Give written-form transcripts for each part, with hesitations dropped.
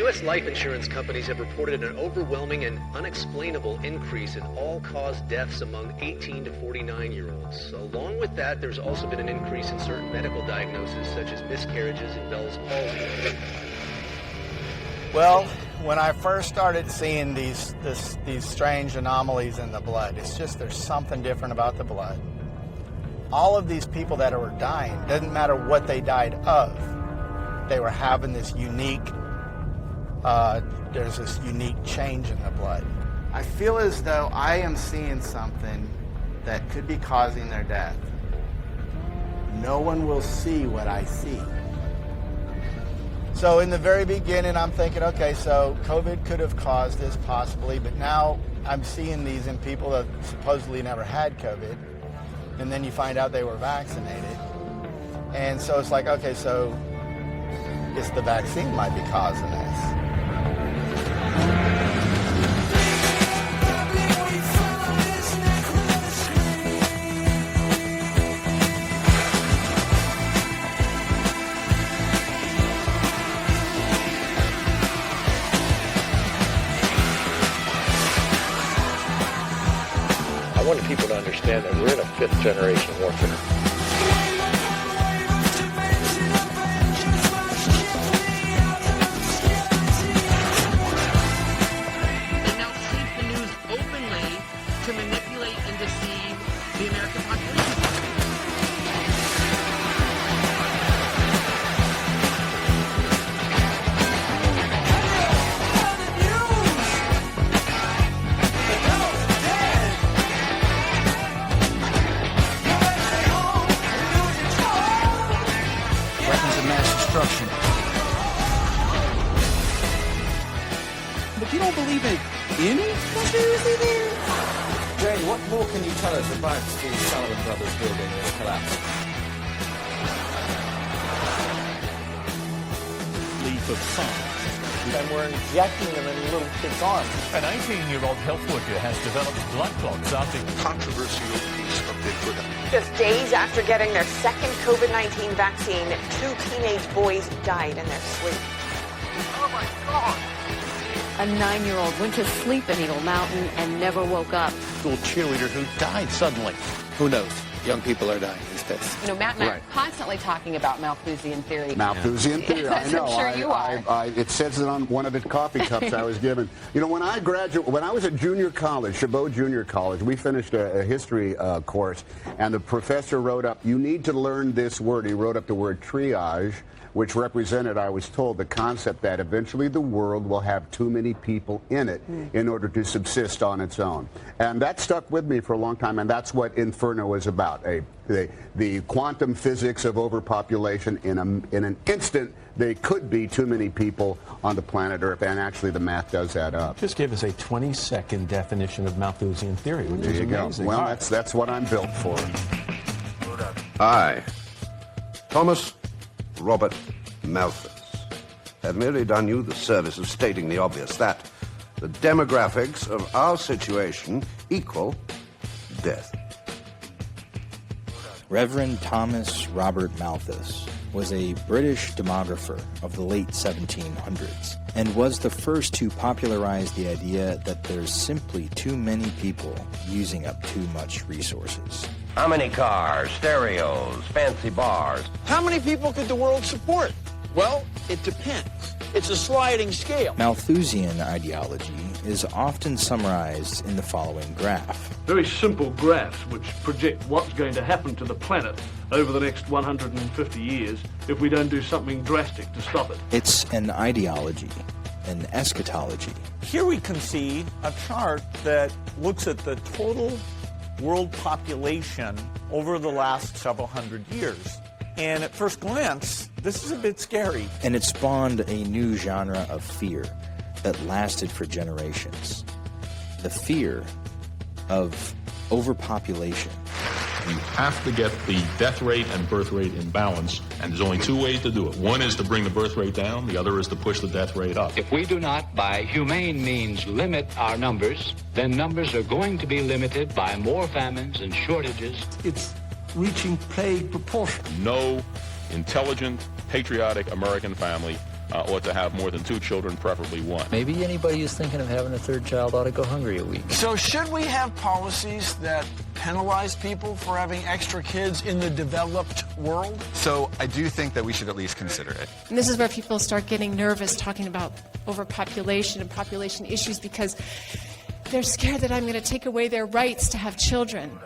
U.S. life insurance companies have reported an overwhelming and unexplainable increase in all-cause deaths among 18 to 49-year-olds. Along with that, there's also been an increase in certain medical diagnoses, such as miscarriages and Bell's palsy. Well, when I first started seeing these strange anomalies in the blood, it's just there's something different about the blood. All of these people that were dying, doesn't matter what they died of, they were having this unique, there's this unique change in the blood. I feel as though I am seeing something that could be causing their death. No one will see what I see. So in the very beginning, I'm thinking, okay, so COVID could have caused this possibly, but now I'm seeing these in people that supposedly never had COVID, and then you find out they were vaccinated. And so it's like, okay, so it's the vaccine might be causing this. I wanted people to understand that we're in a fifth-generation warfare. They now seek the news openly to manipulate and deceive the American population. Destruction. But you don't believe in any conspiracy theory? Jane, what more can you tell us about the Sullivan Brothers building that's collapsed? Leap of science. And we're injecting them in little kids' arms. An 18-year-old health worker has developed blood clots after controversial piece of Bigfoot. Just days after getting their second COVID-19 vaccine, 2 teenage boys died in their sleep. Oh my God! A 9-year-old went to sleep in Eagle Mountain and never woke up. school cheerleader who died suddenly. Who knows? Young people are dying these days. You know, Matt and I are constantly talking about Malthusian theory. Malthusian theory, I know. I'm sure you are. It says it on one of the coffee cups I was given. You know, when I was at junior college, Chabot Junior College, we finished a history course, and the professor wrote up, you need to learn this word. He wrote up the word triage, which represented, I was told, the concept that eventually the world will have too many people in it in order to subsist on its own. And that stuck with me for a long time, and that's what Inferno is about. The quantum physics of overpopulation. In an instant, there could be too many people on the planet Earth, and actually the math does add up. Just give us a 20-second definition of Malthusian theory, which is amazing. Well, that's what I'm built for. I, Thomas Robert Malthus, have merely done you the service of stating the obvious, that the demographics of our situation equal death. Reverend Thomas Robert Malthus was a British demographer of the late 1700s and was the first to popularize the idea that there's simply too many people using up too much resources. How many cars, stereos, fancy bars? How many people could the world support? Well, it depends. It's a sliding scale. Malthusian ideology is often summarized in the following graph. Very simple graphs which project what's going to happen to the planet over the next 150 years if we don't do something drastic to stop it. It's an ideology, an eschatology. Here we can see a chart that looks at the total world population over the last several hundred years. And at first glance, this is a bit scary. And it spawned a new genre of fear that lasted for generations. The fear of overpopulation. You have to get the death rate and birth rate in balance, and there's only two ways to do it. One is to bring the birth rate down, the other is to push the death rate up. If we do not, by humane means, limit our numbers, then numbers are going to be limited by more famines and shortages. It's reaching plague proportions. No intelligent, patriotic American family ought to have more than 2 children, preferably 1. Maybe anybody who's thinking of having a 3rd child ought to go hungry a week. So should we have policies that penalize people for having extra kids in the developed world? So I do think that we should at least consider it. And this is where people start getting nervous talking about overpopulation and population issues because they're scared that I'm going to take away their rights to have children.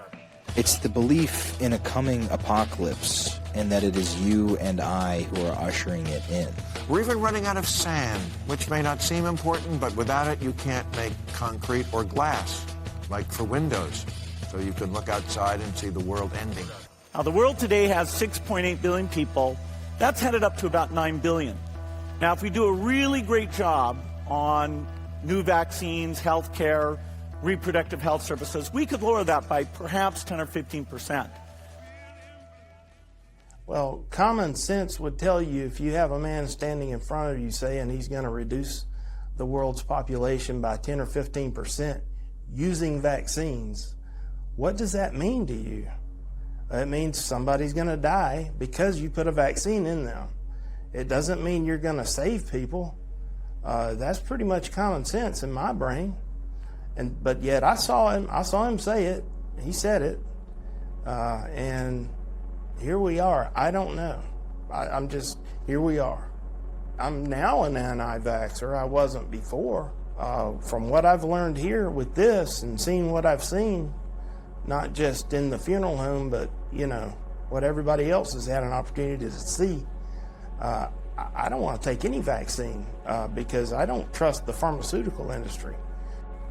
It's the belief in a coming apocalypse and that it is you and I who are ushering it in. We're even running out of sand, which may not seem important, but without it you can't make concrete or glass, like for windows, so you can look outside and see the world ending. Now, the world today has 6.8 billion people. That's headed up to about 9 billion. Now, if we do a really great job on new vaccines, health care, reproductive health services, we could lower that by perhaps 10 or 15%. Well, common sense would tell you if you have a man standing in front of you saying he's going to reduce the world's population by 10 or 15% using vaccines, what does that mean to you? It means somebody's going to die because you put a vaccine in them. It doesn't mean you're going to save people. That's pretty much common sense in my brain. But yet I saw him say it. He said it. And here we are. I don't know. Here we are. I'm now an anti-vaxxer. I wasn't before. From what I've learned here with this and seeing what I've seen, not just in the funeral home, but, what everybody else has had an opportunity to see, I don't want to take any vaccine because I don't trust the pharmaceutical industry.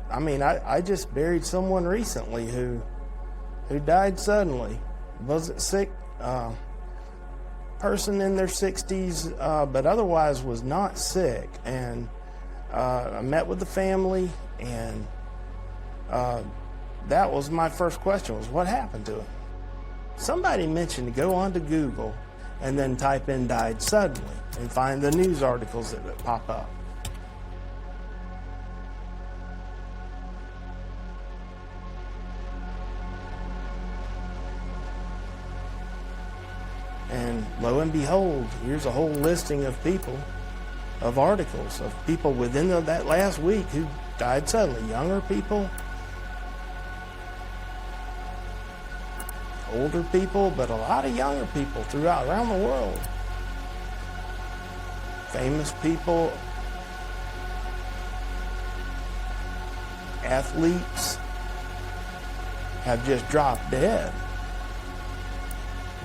I mean, I just buried someone recently who died suddenly. Wasn't sick, person in their 60s, but otherwise was not sick. And I met with the family, and that was my first question, was what happened to him? Somebody mentioned to go onto Google and then type in died suddenly and find the news articles that pop up. And lo and behold, here's a whole listing of people, of articles, of people within that last week who died suddenly. Younger people, older people, but a lot of younger people around the world. Famous people, athletes have just dropped dead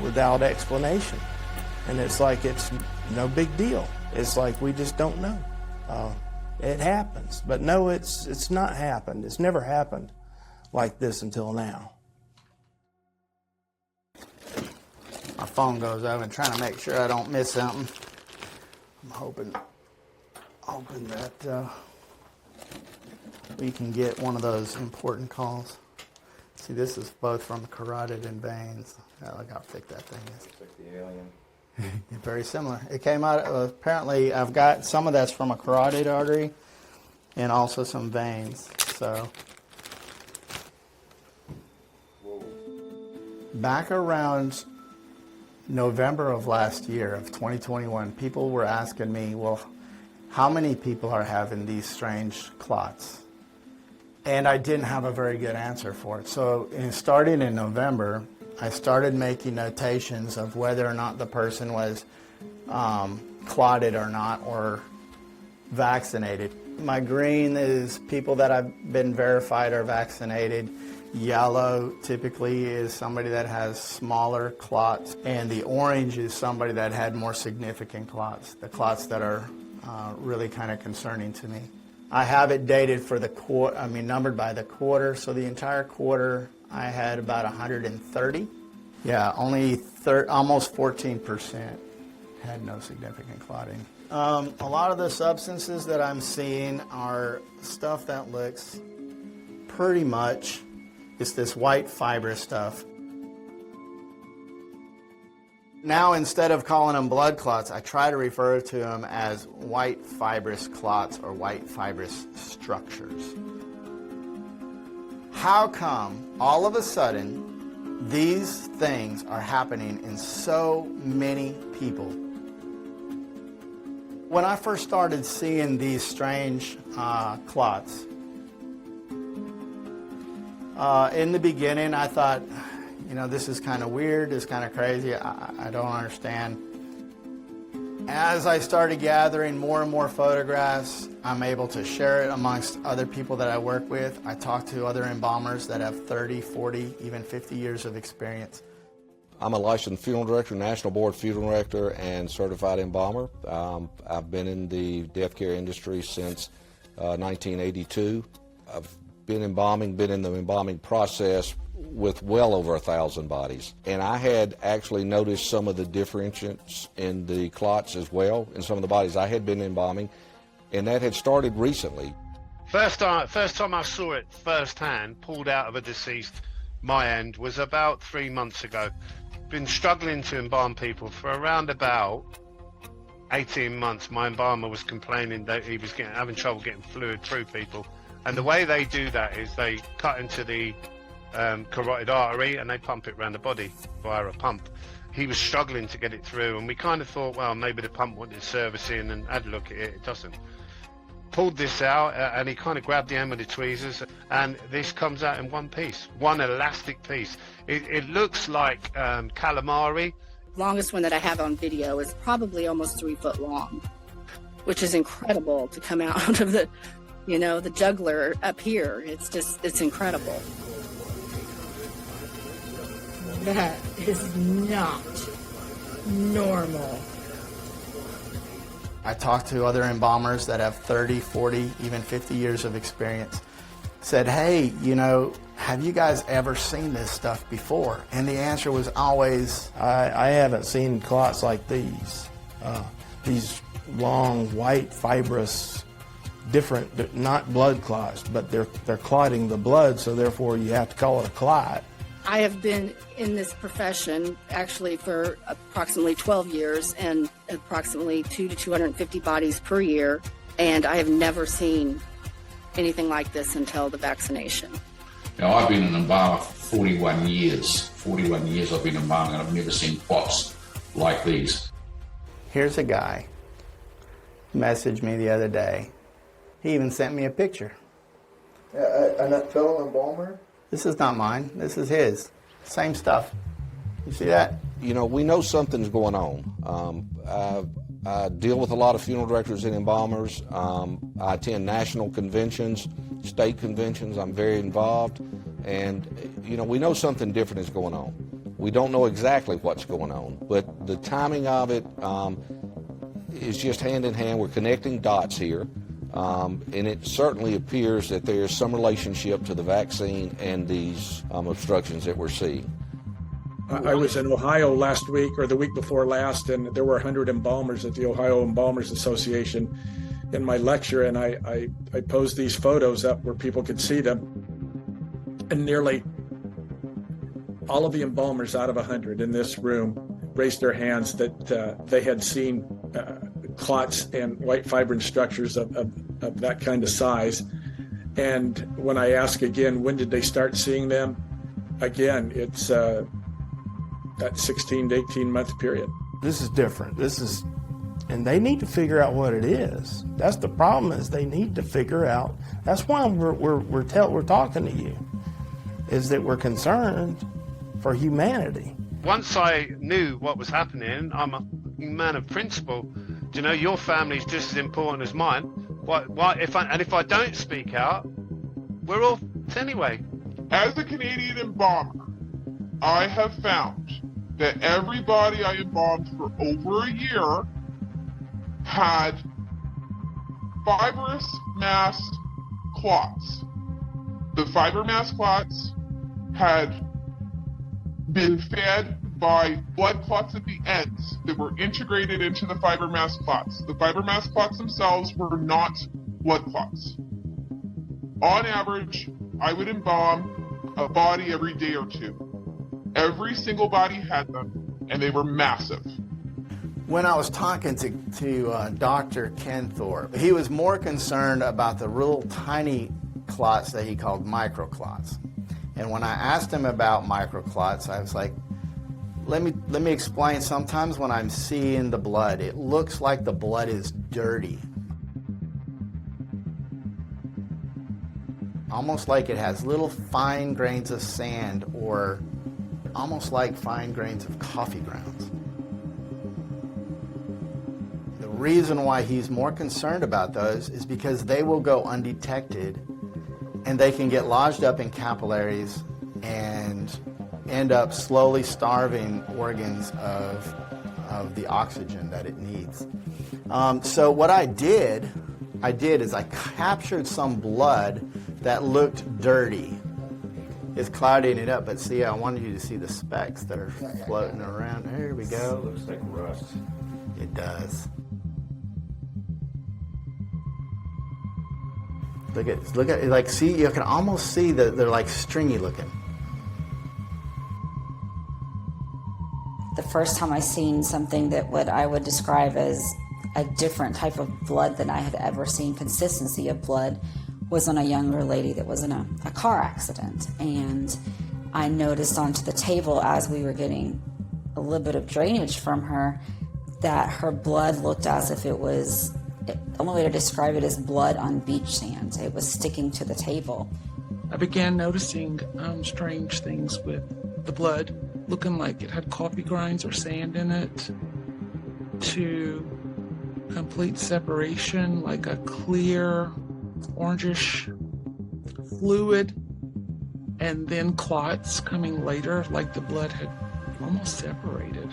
without explanation. And it's like it's no big deal. It's like we just don't know. It happens. But no, it's not happened. It's never happened like this until now. My phone goes over and trying to make sure I don't miss something. I'm hoping that we can get one of those important calls. See, this is both from carotid and veins. Oh, look how thick that thing is. It's like the alien. Very similar. It came out, apparently I've got some of that's from a carotid artery and also some veins. So, whoa. Back around November of last year, of 2021, people were asking me, well, how many people are having these strange clots? And I didn't have a very good answer for it. So starting in November, I started making notations of whether or not the person was clotted or not, or vaccinated. My green is people that have been verified are vaccinated. Yellow typically is somebody that has smaller clots, and the orange is somebody that had more significant clots, the clots that are really kind of concerning to me. I have it dated for the quarter, numbered by the quarter, so the entire quarter I had about 130. Yeah, only almost 14% had no significant clotting. A lot of the substances that I'm seeing are stuff that looks pretty much, it's this white fibrous stuff. Now, instead of calling them blood clots, I try to refer to them as white fibrous clots or white fibrous structures. How come all of a sudden these things are happening in so many people? When I first started seeing these strange clots, in the beginning I thought, you know, this is kind of weird, this is kind of crazy, I don't understand. As I started gathering more and more photographs, I'm able to share it amongst other people that I work with. I talk to other embalmers that have 30, 40, even 50 years of experience. I'm a licensed funeral director, National Board funeral director, and certified embalmer. I've been in the death care industry since 1982. I've been embalming, been in the embalming process with well over 1,000 bodies. And I had actually noticed some of the differentiations in the clots as well in some of the bodies I had been embalming, and that had started recently. First time I saw it firsthand, pulled out of a deceased, my end, was about 3 months ago. Been struggling to embalm people for around about 18 months. My embalmer was complaining that he was having trouble getting fluid through people. And the way they do that is they cut into the carotid artery and they pump it around the body via a pump. He was struggling to get it through, and we kind of thought, well, maybe the pump wanted servicing, and had a look at it, it doesn't. Pulled this out, and he kind of grabbed the end with the tweezers, and this comes out in one piece, one elastic piece. It looks like calamari. Longest one that I have on video is probably almost 3 foot long, which is incredible to come out of the, you know, the jugular up here. It's incredible. That is not normal. I talked to other embalmers that have 30, 40, even 50 years of experience. Said, hey, you know, have you guys ever seen this stuff before? And the answer was always, I haven't seen clots like these. These long, white, fibrous, different, not blood clots, but they're clotting the blood, so therefore you have to call it a clot. I have been in this profession actually for approximately 12 years and approximately 200 to 250 bodies per year, and I have never seen anything like this until the vaccination. Now, I've been an embalmer for 41 years. 41 years I've been embalming, and I've never seen clots like these. Here's a guy messaged me the other day. He even sent me a picture. A fellow embalmer? This is not mine. This is his. Same stuff. You see that? You know, we know something's going on. I deal with a lot of funeral directors and embalmers. I attend national conventions, state conventions. I'm very involved. And, you know, we know something different is going on. We don't know exactly what's going on, but the timing of it is just hand in hand. We're connecting dots here. And it certainly appears that there's some relationship to the vaccine and these obstructions that we're seeing. I was in Ohio last week or the week before last, and there were 100 embalmers at the Ohio Embalmers Association in my lecture, and I posed these photos up where people could see them, and nearly all of the embalmers out of 100 in this room raised their hands that they had seen clots and white fibrin structures of that kind of size. And when I ask again, when did they start seeing them? Again, it's that 16 to 18 month period. This is different. And they need to figure out what it is. That's the problem, is they need to figure out. That's why we're talking to you, is that we're concerned for humanity. Once I knew what was happening, I'm a man of principle. Do you know, your family's just as important as mine? If I don't speak out, we're all anyway. As a Canadian embalmer, I have found that everybody I embalmed for over a year had fibrous mass clots. The fiber mass clots had been fed by blood clots at the ends that were integrated into the fiber mass clots. The fiber mass clots themselves were not blood clots. On average, I would embalm a body every day or two. Every single body had them, and they were massive. When I was talking to Dr. Ken Thorpe, he was more concerned about the real tiny clots that he called microclots. And when I asked him about microclots, I was like, let me explain. Sometimes when I'm seeing the blood, it looks like the blood is dirty. Almost like it has little fine grains of sand, or almost like fine grains of coffee grounds. The reason why he's more concerned about those is because they will go undetected and they can get lodged up in capillaries and end up slowly starving organs of the oxygen that it needs. So what I did is I captured some blood that looked dirty. It's clouding it up, but see, I wanted you to see the specks that are floating around. There we go. It looks like rust. It does. Look at, like, see, you can almost see that they're like stringy looking. The first time I seen something that what I would describe as a different type of blood than I had ever seen, consistency of blood, was on a younger lady that was in a car accident. And I noticed onto the table as we were getting a little bit of drainage from her that her blood looked as if it was, the only way to describe it is blood on beach sand. It was sticking to the table. I began noticing strange things with the blood, looking like it had coffee grinds or sand in it, to complete separation, like a clear orangish fluid, and then clots coming later, like the blood had almost separated.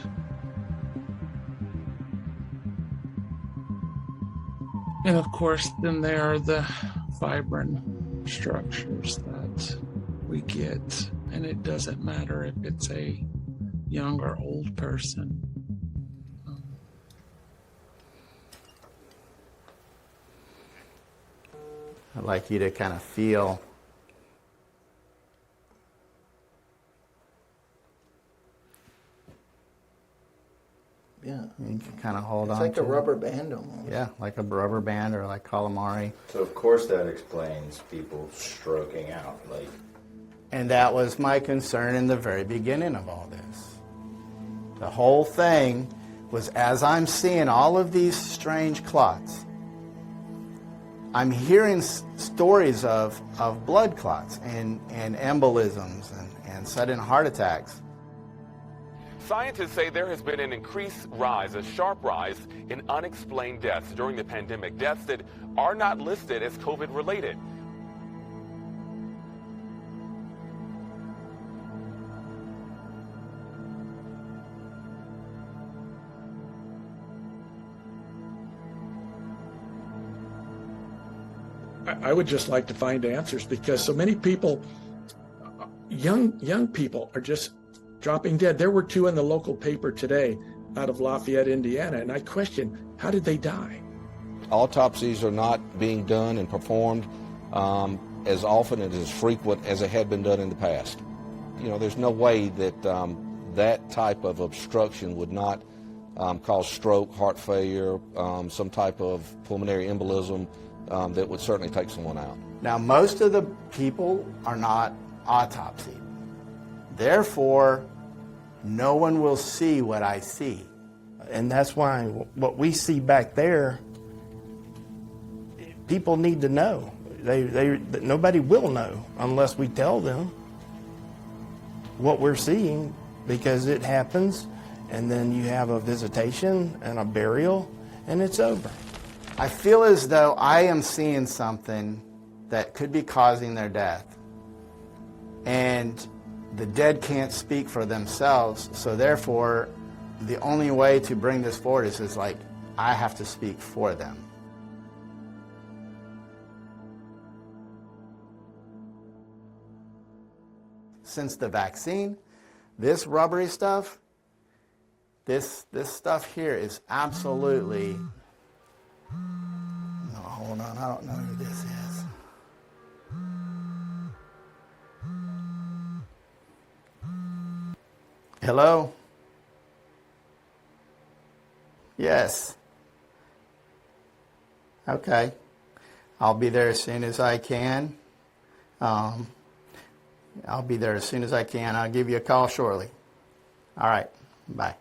And of course, then there are the fibrin structures that we get, and it doesn't matter if it's a young or old person. I'd like you to kind of feel Yeah. You can kind of hold on. It's like to a rubber band almost. Yeah, like a rubber band or like calamari. So of course that explains people stroking out. Like, and that was my concern in the very beginning of all this. The whole thing was, as I'm seeing all of these strange clots, I'm hearing stories of blood clots and embolisms and sudden heart attacks. Scientists say there has been an increased rise, a sharp rise, in unexplained deaths during the pandemic, deaths that are not listed as COVID-related. I would just like to find answers, because so many people, young people, are just dropping dead. There were 2 in the local paper today out of Lafayette, Indiana, and I question, how did they die? Autopsies are not being done and performed as often and as frequent as they had been done in the past. You know, there's no way that that type of obstruction would not cause stroke, heart failure, some type of pulmonary embolism that would certainly take someone out. Now, most of the people are not autopsied. Therefore, no one will see what I see. And that's why what we see back there, people need to know. Nobody will know unless we tell them what we're seeing, because it happens, and then you have a visitation and a burial, and it's over. I feel as though I am seeing something that could be causing their death. And the dead can't speak for themselves, so therefore, the only way to bring this forward is like, I have to speak for them. Since the vaccine, this rubbery stuff, this stuff here is absolutely... No, hold on, I don't know who this is. Hello? Yes. Okay. I'll be there as soon as I can. I'll be there as soon as I can. I'll give you a call shortly. All right. Bye.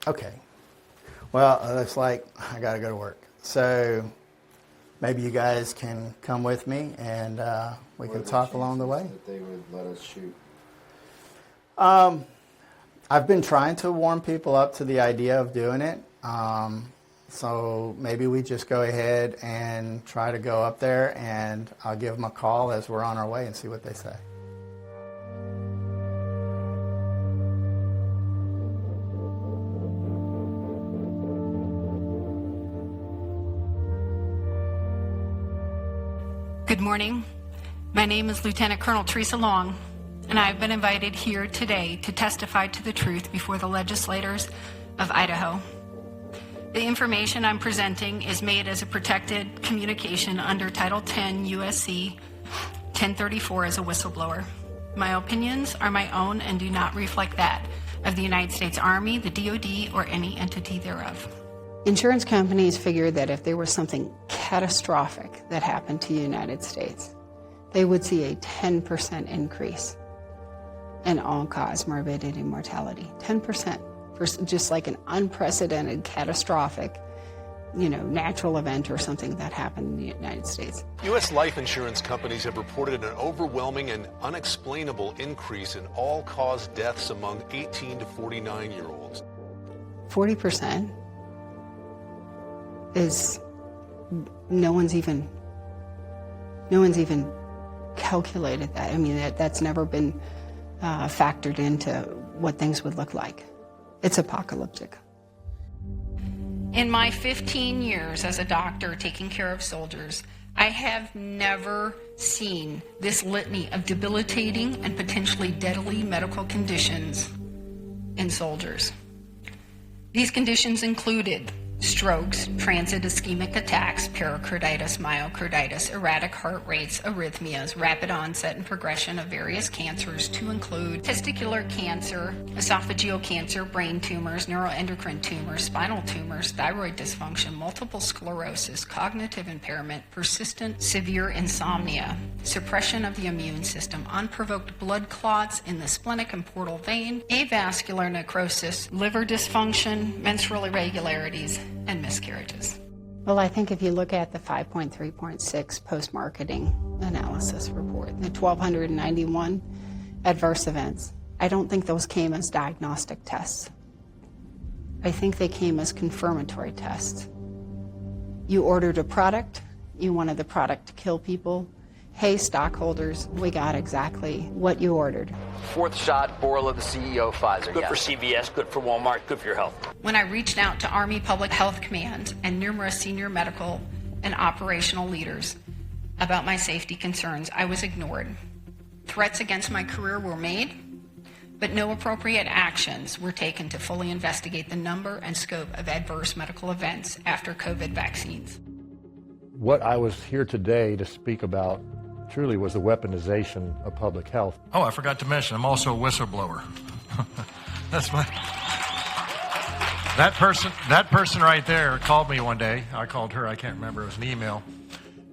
Okay. Well, it looks like I got to go to work. So maybe you guys can come with me and we can talk along the way. That they would let us shoot. I've been trying to warm people up to the idea of doing it. So maybe we just go ahead and try to go up there, and I'll give them a call as we're on our way and see what they say. Good morning. My name is Lieutenant Colonel Teresa Long, and I have been invited here today to testify to the truth before the legislators of Idaho. The information I'm presenting is made as a protected communication under Title 10 USC 1034 as a whistleblower. My opinions are my own and do not reflect that of the United States Army, the DoD, or any entity thereof. Insurance companies figured that if there was something catastrophic that happened to the United States, they would see a 10% increase in all-cause morbidity and mortality. 10%. For just like an unprecedented, catastrophic, natural event or something that happened in the United States. U.S. life insurance companies have reported an overwhelming and unexplainable increase in all-cause deaths among 18 to 49-year-olds. 40% is no one's even calculated that. I mean, that's never been factored into what things would look like. It's apocalyptic. In my 15 years as a doctor taking care of soldiers, I have never seen this litany of debilitating and potentially deadly medical conditions in soldiers. These conditions included strokes, transient ischemic attacks, pericarditis, myocarditis, erratic heart rates, arrhythmias, rapid onset and progression of various cancers to include testicular cancer, esophageal cancer, brain tumors, neuroendocrine tumors, spinal tumors, thyroid dysfunction, multiple sclerosis, cognitive impairment, persistent severe insomnia, suppression of the immune system, unprovoked blood clots in the splenic and portal vein, avascular necrosis, liver dysfunction, menstrual irregularities, and miscarriages. Well, I think if you look at the 5.3.6 post-marketing analysis report, the 1,291 adverse events, I don't think those came as diagnostic tests. I think they came as confirmatory tests. You ordered a product, you wanted the product to kill people. Hey, stockholders, we got exactly what you ordered. Fourth shot, Borla, the CEO of Pfizer. Good for CVS, good for Walmart, good for your health. When I reached out to Army Public Health Command and numerous senior medical and operational leaders about my safety concerns, I was ignored. Threats against my career were made, but no appropriate actions were taken to fully investigate the number and scope of adverse medical events after COVID vaccines. What I was here today to speak about truly was the weaponization of public health. Oh, I forgot to mention, I'm also a whistleblower. That's my... That person right there called me one day. I called her, I can't remember, it was an email.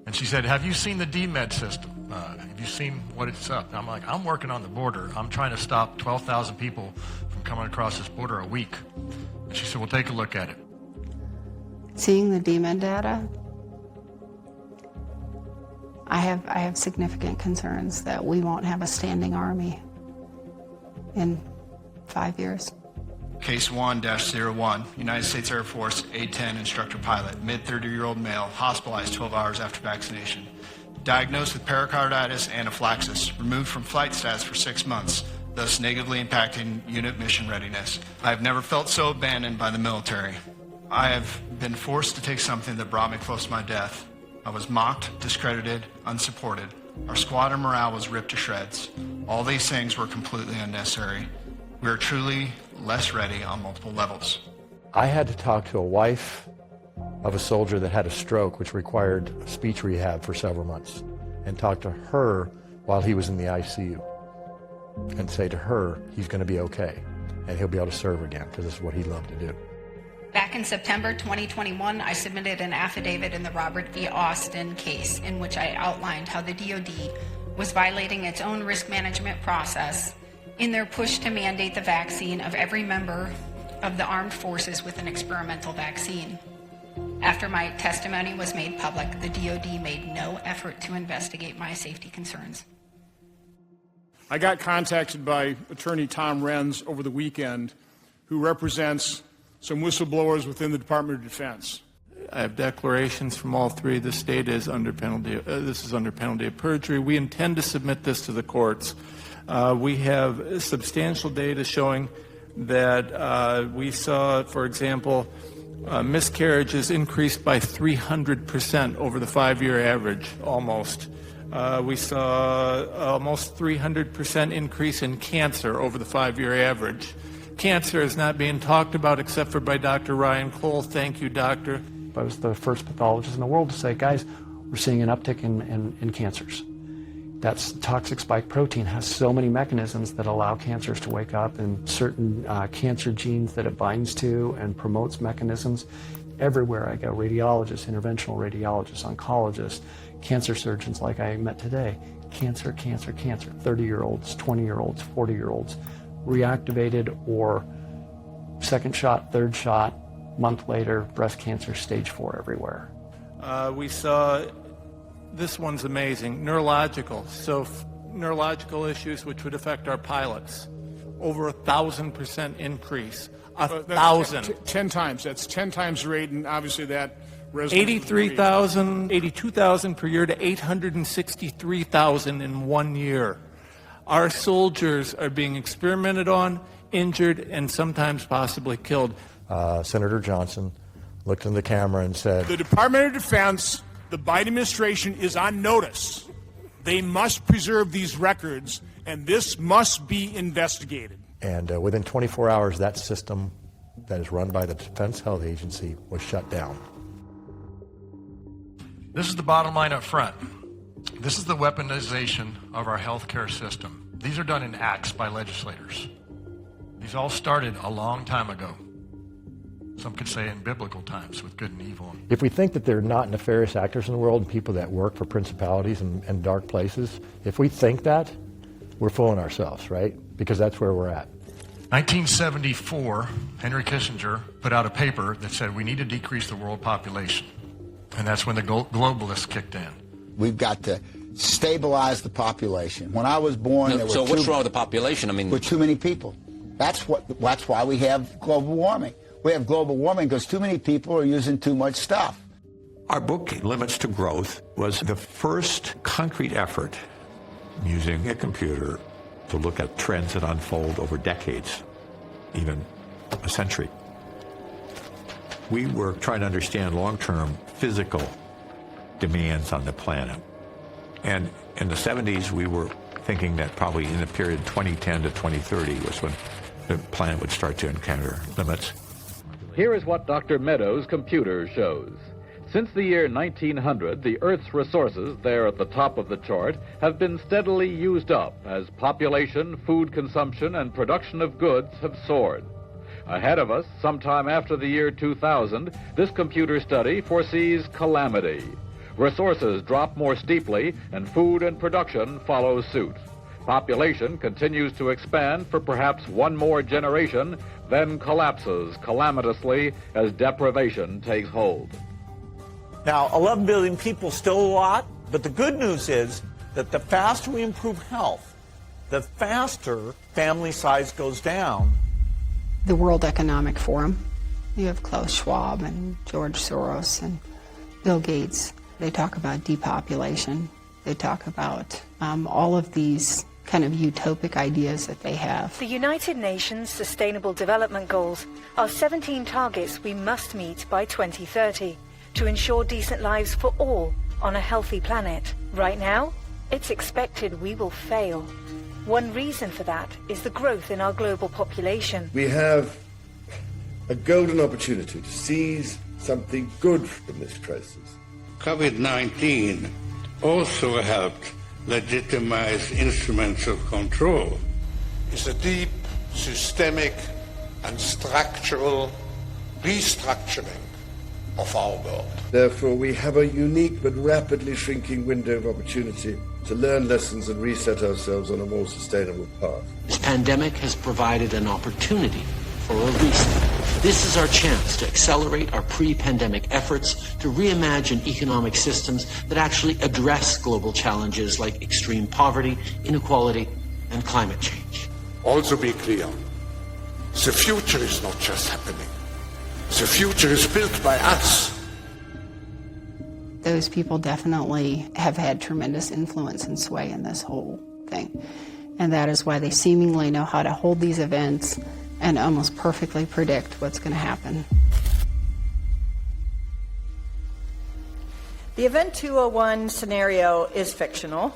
And she said, have you seen the DMED system? Have you seen what it's up? And I'm like, I'm working on the border. I'm trying to stop 12,000 people from coming across this border a week. And she said, well, take a look at it. Seeing the DMED data, I have significant concerns that we won't have a standing army in 5 years. Case 1-01, United States Air Force A-10 instructor pilot, mid-30-year-old male, hospitalized 12 hours after vaccination. Diagnosed with pericarditis and anaphylaxis, removed from flight status for 6 months, thus negatively impacting unit mission readiness. I have never felt so abandoned by the military. I have been forced to take something that brought me close to my death. I was mocked, discredited, unsupported. Our squadron morale was ripped to shreds. All these things were completely unnecessary. We are truly less ready on multiple levels. I had to talk to a wife of a soldier that had a stroke, which required speech rehab for several months, and talk to her while he was in the ICU and say to her, he's going to be okay, and he'll be able to serve again, because this is what he loved to do. Back in September 2021, I submitted an affidavit in the Robert V. Austin case in which I outlined how the DoD was violating its own risk management process in their push to mandate the vaccine of every member of the armed forces with an experimental vaccine. After my testimony was made public, the DoD made no effort to investigate my safety concerns. I got contacted by Attorney Tom Renz over the weekend, who represents some whistleblowers within the Department of Defense. I have declarations from all three. The state is under penalty. This is under penalty of perjury. We intend to submit this to the courts. We have substantial data showing that we saw, for example, miscarriages increased by 300% over the 5-year average, almost. We saw almost 300% increase in cancer over the 5-year average. Cancer is not being talked about except for by Dr. Ryan Cole. Thank you, doctor. I was the first pathologist in the world to say, guys, we're seeing an uptick in cancers. That toxic spike protein has so many mechanisms that allow cancers to wake up, and certain cancer genes that it binds to and promotes mechanisms. Everywhere I go, radiologists, interventional radiologists, oncologists, cancer surgeons like I met today, cancer, cancer, cancer, 30-year-olds, 20-year-olds, 40-year-olds, reactivated or second shot, third shot, month later, breast cancer, stage 4 everywhere. We saw, this one's amazing, neurological. So neurological issues which would affect our pilots. Over 1,000% increase. 1,000. 10 times. That's 10 times the rate, and obviously that 83,000, 82,000 per year to 863,000 in 1 year. Our soldiers are being experimented on, injured, and sometimes possibly killed. Senator Johnson looked in the camera and said, the Department of Defense, the Biden administration is on notice. They must preserve these records, and this must be investigated. And within 24 hours, that system that is run by the Defense Health Agency was shut down. This is the bottom line up front. This is the weaponization of our healthcare system. These are done in acts by legislators. These all started a long time ago. Some could say in biblical times with good and evil. If we think that there are not nefarious actors in the world and people that work for principalities and dark places, if we think that, we're fooling ourselves, right? Because that's where we're at. 1974, Henry Kissinger put out a paper that said we need to decrease the world population. And that's when the globalists kicked in. We've got to stabilize the population. When I was born, there were so what's wrong with the population? I mean, with too many people. That's why we have global warming. We have global warming because too many people are using too much stuff. Our book, Limits to Growth, was the first concrete effort using a computer to look at trends that unfold over decades, even a century. We were trying to understand long-term physical demands on the planet. And in the 70s, we were thinking that probably in the period 2010 to 2030 was when the planet would start to encounter limits. Here is what Dr. Meadows' computer shows. Since the year 1900, the Earth's resources, there at the top of the chart, have been steadily used up as population, food consumption, and production of goods have soared. Ahead of us, sometime after the year 2000, this computer study foresees calamity. Resources drop more steeply, and food and production follow suit. Population continues to expand for perhaps one more generation, then collapses calamitously as deprivation takes hold. Now, 11 billion people, still a lot, but the good news is that the faster we improve health, the faster family size goes down. The World Economic Forum, you have Klaus Schwab and George Soros and Bill Gates. They talk about depopulation. They talk about all of these kind of utopic ideas that they have. The United Nations Sustainable Development Goals are 17 targets we must meet by 2030 to ensure decent lives for all on a healthy planet. Right now, it's expected we will fail. One reason for that is the growth in our global population. We have a golden opportunity to seize something good from this crisis. COVID-19 also helped legitimize instruments of control. It's a deep, systemic, and structural restructuring of our world. Therefore, we have a unique but rapidly shrinking window of opportunity to learn lessons and reset ourselves on a more sustainable path. This pandemic has provided an opportunity for a reset. This is our chance to accelerate our pre-pandemic efforts to reimagine economic systems that actually address global challenges like extreme poverty, inequality, and climate change. Also be clear, the future is not just happening. The future is built by us. Those people definitely have had tremendous influence and sway in this whole thing. And that is why they seemingly know how to hold these events and almost perfectly predict what's going to happen. The Event 201 scenario is fictional,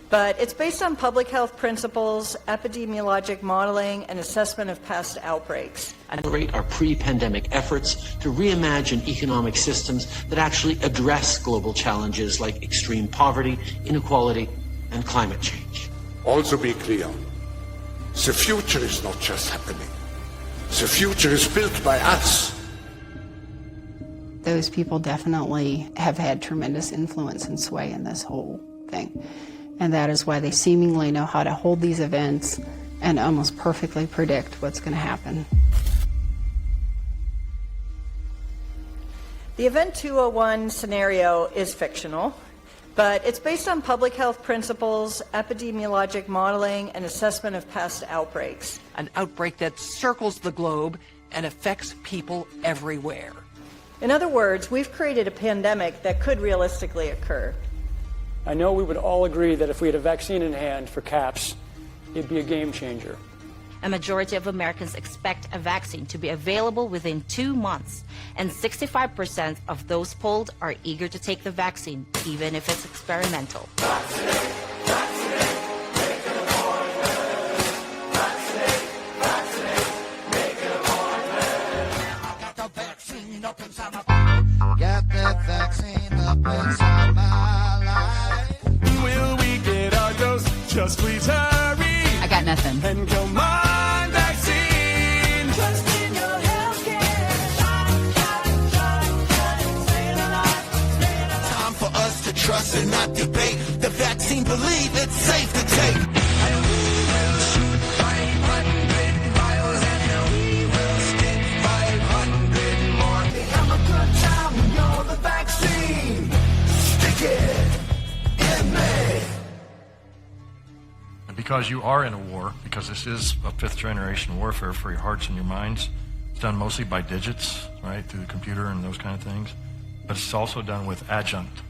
but it's based on public health principles, epidemiologic modeling, and assessment of past outbreaks. Accelerate our pre-pandemic efforts to reimagine economic systems that actually address global challenges like extreme poverty, inequality, and climate change. Also be clear, the future is not just happening. The future is built by us. Those people definitely have had tremendous influence and sway in this whole thing. And that is why they seemingly know how to hold these events and almost perfectly predict what's going to happen. The Event 201 scenario is fictional, but it's based on public health principles, epidemiologic modeling, and assessment of past outbreaks. An outbreak that circles the globe and affects people everywhere. In other words, we've created a pandemic that could realistically occur. I know we would all agree that if we had a vaccine in hand for CAPS, it'd be a game changer. A majority of Americans expect a vaccine to be available within 2 months, and 65% of those polled are eager to take the vaccine, even if it's experimental. Got that vaccine up inside my life. Will we get our dose? Just please hurry. I got nothing. And come on, vaccine. Trust in your healthcare. Stay alive. Time for us to trust and not debate. The vaccine, believe it's safe to take. Because you are in a war, because this is a fifth generation warfare for your hearts and your minds, it's done mostly by digits, right, through the computer and those kind of things, but it's also done with adjunct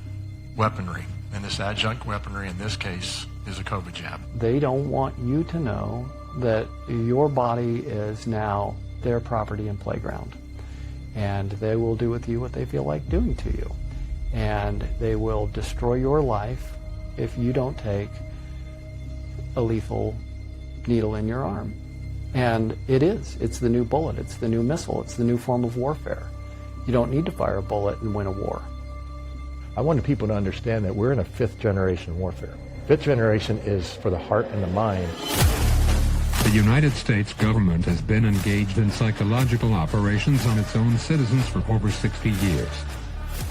weaponry. And this adjunct weaponry in this case is a COVID jab. They don't want you to know that your body is now their property and playground. And they will do with you what they feel like doing to you. And they will destroy your life if you don't take a lethal needle in your arm. And it's the new bullet, it's the new missile, it's the new form of warfare. You don't need to fire a bullet and win a war. I wanted people to understand that we're in a fifth generation warfare. Fifth generation is for the heart and the mind. The United States government has been engaged in psychological operations on its own citizens for over 60 years.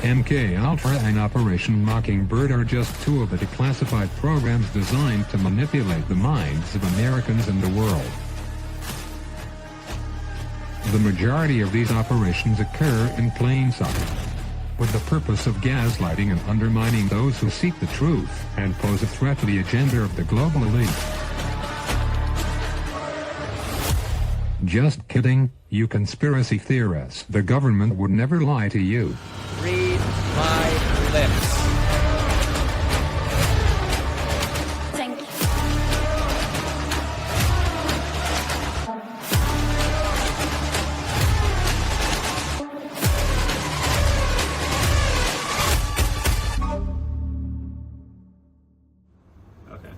MK Ultra and Operation Mockingbird are just two of the declassified programs designed to manipulate the minds of Americans and the world. The majority of these operations occur in plain sight, with the purpose of gaslighting and undermining those who seek the truth and pose a threat to the agenda of the global elite. Just kidding, you conspiracy theorists. The government would never lie to you. Read my lips. Thank you. Okay.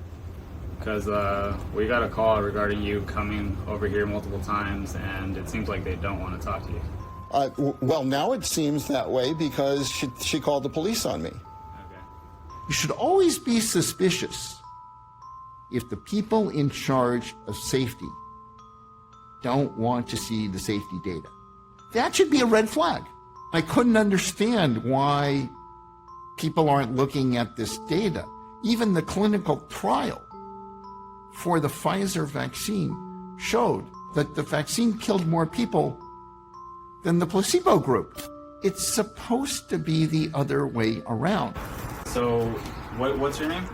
Because we got a call regarding you coming over here multiple times, and it seems like they don't want to talk to you. Well, now it seems that way because she called the police on me. Okay. You should always be suspicious if the people in charge of safety don't want to see the safety data. That should be a red flag. I couldn't understand why people aren't looking at this data. Even the clinical trial for the Pfizer vaccine showed that the vaccine killed more people than the placebo group. It's supposed to be the other way around. So, what's your name?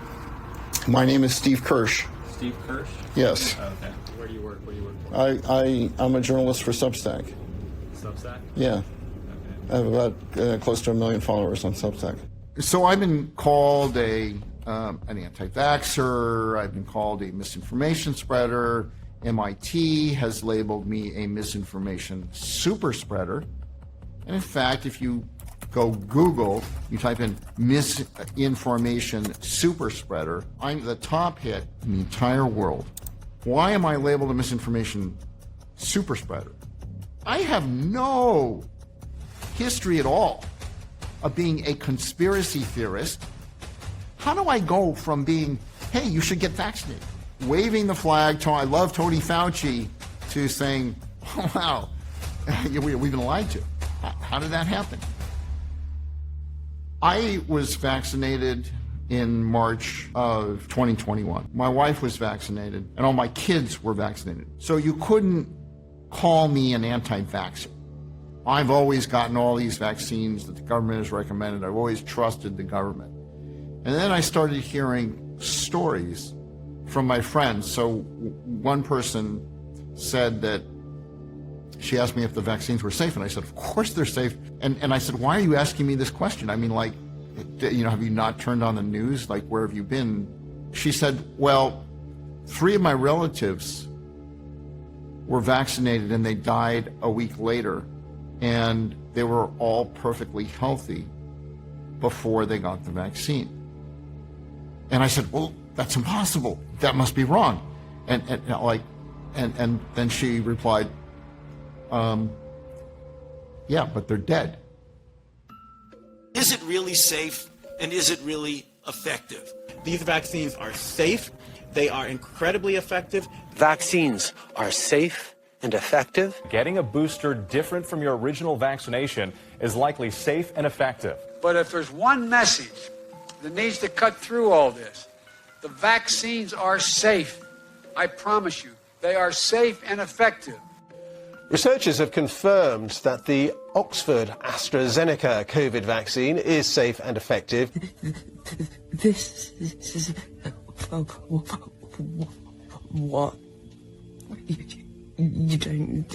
My name is Steve Kirsch. Steve Kirsch? Yes. Okay. Where do you work? What do you work for? I'm a journalist for Substack. Substack? Yeah. I have about close to 1 million followers on Substack. So I've been called an anti-vaxxer, I've been called a misinformation spreader. MIT has labeled me a misinformation super spreader. And in fact, if you go Google, you type in misinformation super spreader, I'm the top hit in the entire world. Why am I labeled a misinformation super spreader? I have no history at all of being a conspiracy theorist. How do I go from being, hey, you should get vaccinated, waving the flag, I love Tony Fauci, to saying, oh, wow, we've been lied to? How did that happen? I was vaccinated in March of 2021. My wife was vaccinated, and all my kids were vaccinated. So you couldn't call me an anti-vaxxer. I've always gotten all these vaccines that the government has recommended. I've always trusted the government. And then I started hearing stories from my friends. So one person said that she asked me if the vaccines were safe, and I said, of course they're safe. And I said, why are you asking me this question? I mean, like, have you not turned on the news? Like, where have you been? She said, well, 3 of my relatives were vaccinated and they died a week later, and they were all perfectly healthy before they got the vaccine. And I said, well, that's impossible. That must be wrong. And then she replied, yeah, but they're dead. Is it really safe, and is it really effective? These vaccines are safe. They are incredibly effective. Vaccines are safe and effective. Getting a booster different from your original vaccination is likely safe and effective. But if there's one message that needs to cut through all this, the vaccines are safe. I promise you, they are safe and effective. Researchers have confirmed that the Oxford AstraZeneca COVID vaccine is safe and effective. This is what you don't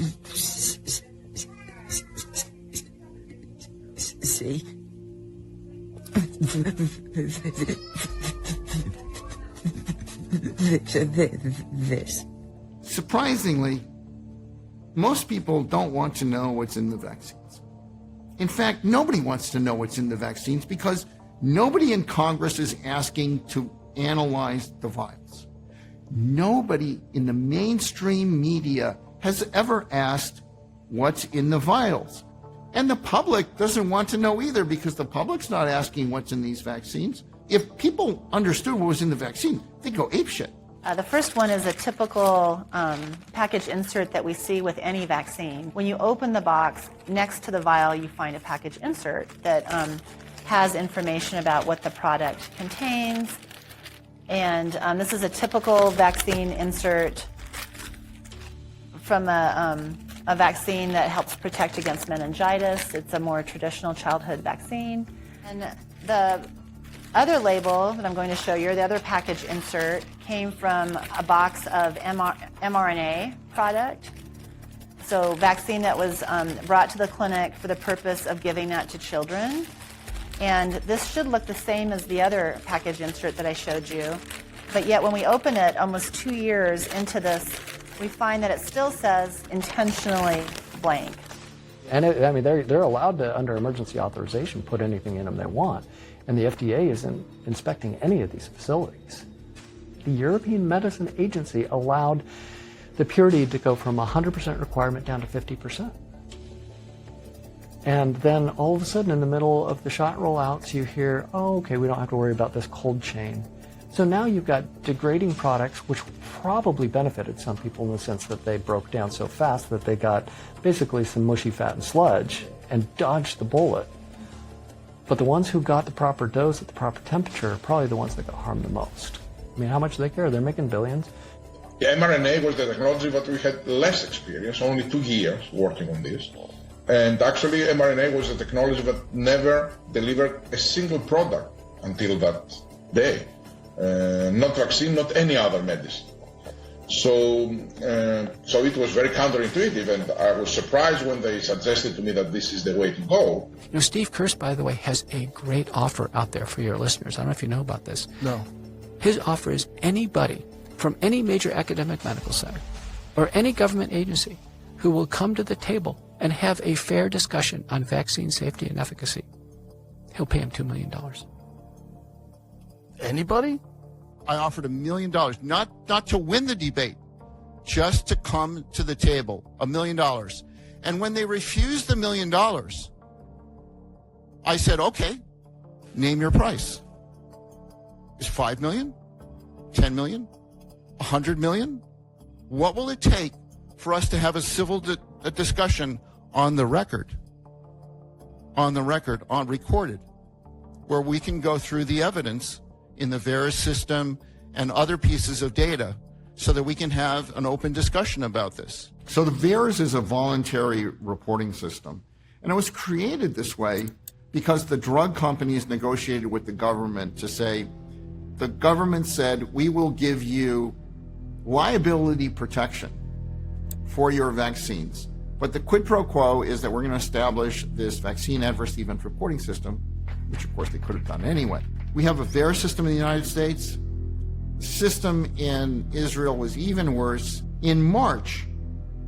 see. This. Surprisingly, most people don't want to know what's in the vaccines. In fact, nobody wants to know what's in the vaccines because nobody in Congress is asking to analyze the vials. Nobody in the mainstream media has ever asked what's in the vials. And the public doesn't want to know either because the public's not asking what's in these vaccines. If people understood what was in the vaccine, they'd go apeshit. The first one is a typical package insert that we see with any vaccine. When you open the box, next to the vial, you find a package insert that has information about what the product contains. And this is a typical vaccine insert from a vaccine that helps protect against meningitis. It's a more traditional childhood vaccine. And the other label that I'm going to show you, the other package insert, came from a box of mRNA product. So vaccine that was brought to the clinic for the purpose of giving that to children. And this should look the same as the other package insert that I showed you. But yet when we open it almost 2 years into this, we find that it still says intentionally blank. And they're allowed to, under emergency authorization, put anything in them they want. And the FDA isn't inspecting any of these facilities. The European Medicine Agency allowed the purity to go from 100% requirement down to 50%. And then all of a sudden in the middle of the shot rollouts, you hear, oh, okay, we don't have to worry about this cold chain. So now you've got degrading products, which probably benefited some people in the sense that they broke down so fast that they got basically some mushy fat and sludge and dodged the bullet. But the ones who got the proper dose at the proper temperature are probably the ones that got harmed the most. I mean, how much do they care? They're making billions. The mRNA was the technology that we had less experience, only 2 years working on this. And actually, mRNA was a technology that never delivered a single product until that day. Not vaccine, not any other medicine. So it was very counterintuitive, and I was surprised when they suggested to me that this is the way to go. You know, Steve Kirsch, by the way, has a great offer out there for your listeners. I don't know if you know about this. No. His offer is anybody from any major academic medical center or any government agency who will come to the table and have a fair discussion on vaccine safety and efficacy, he'll pay him $2 million. Anybody? I offered $1 million, not to win the debate, just to come to the table, $1 million. And when they refused the $1 million, I said, okay, name your price. Is $5 million? $10 million? $100 million? What will it take for us to have a civil discussion on the record, on recorded, where we can go through the evidence in the VAERS system and other pieces of data so that we can have an open discussion about this? So the VAERS is a voluntary reporting system, and it was created this way because the drug companies negotiated with the government to say, the government said, we will give you liability protection for your vaccines. But the quid pro quo is that we're going to establish this vaccine adverse event reporting system, which of course they could have done anyway. We have a VAERS system in the United States. The system in Israel was even worse. In March,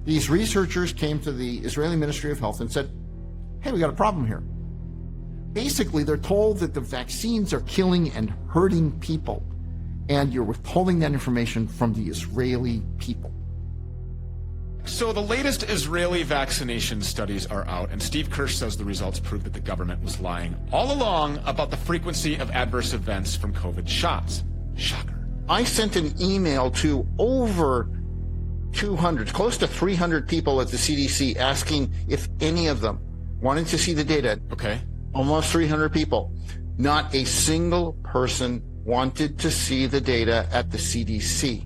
these researchers came to the Israeli Ministry of Health and said, hey, we got a problem here. Basically, they're told that the vaccines are killing and hurting people, and you're withholding that information from the Israeli people. So the latest Israeli vaccination studies are out, and Steve Kirsch says the results prove that the government was lying all along about the frequency of adverse events from COVID shots. Shocker. I sent an email to over 200, close to 300 people at the CDC asking if any of them wanted to see the data. Okay. Almost 300 people. Not a single person wanted to see the data at the CDC.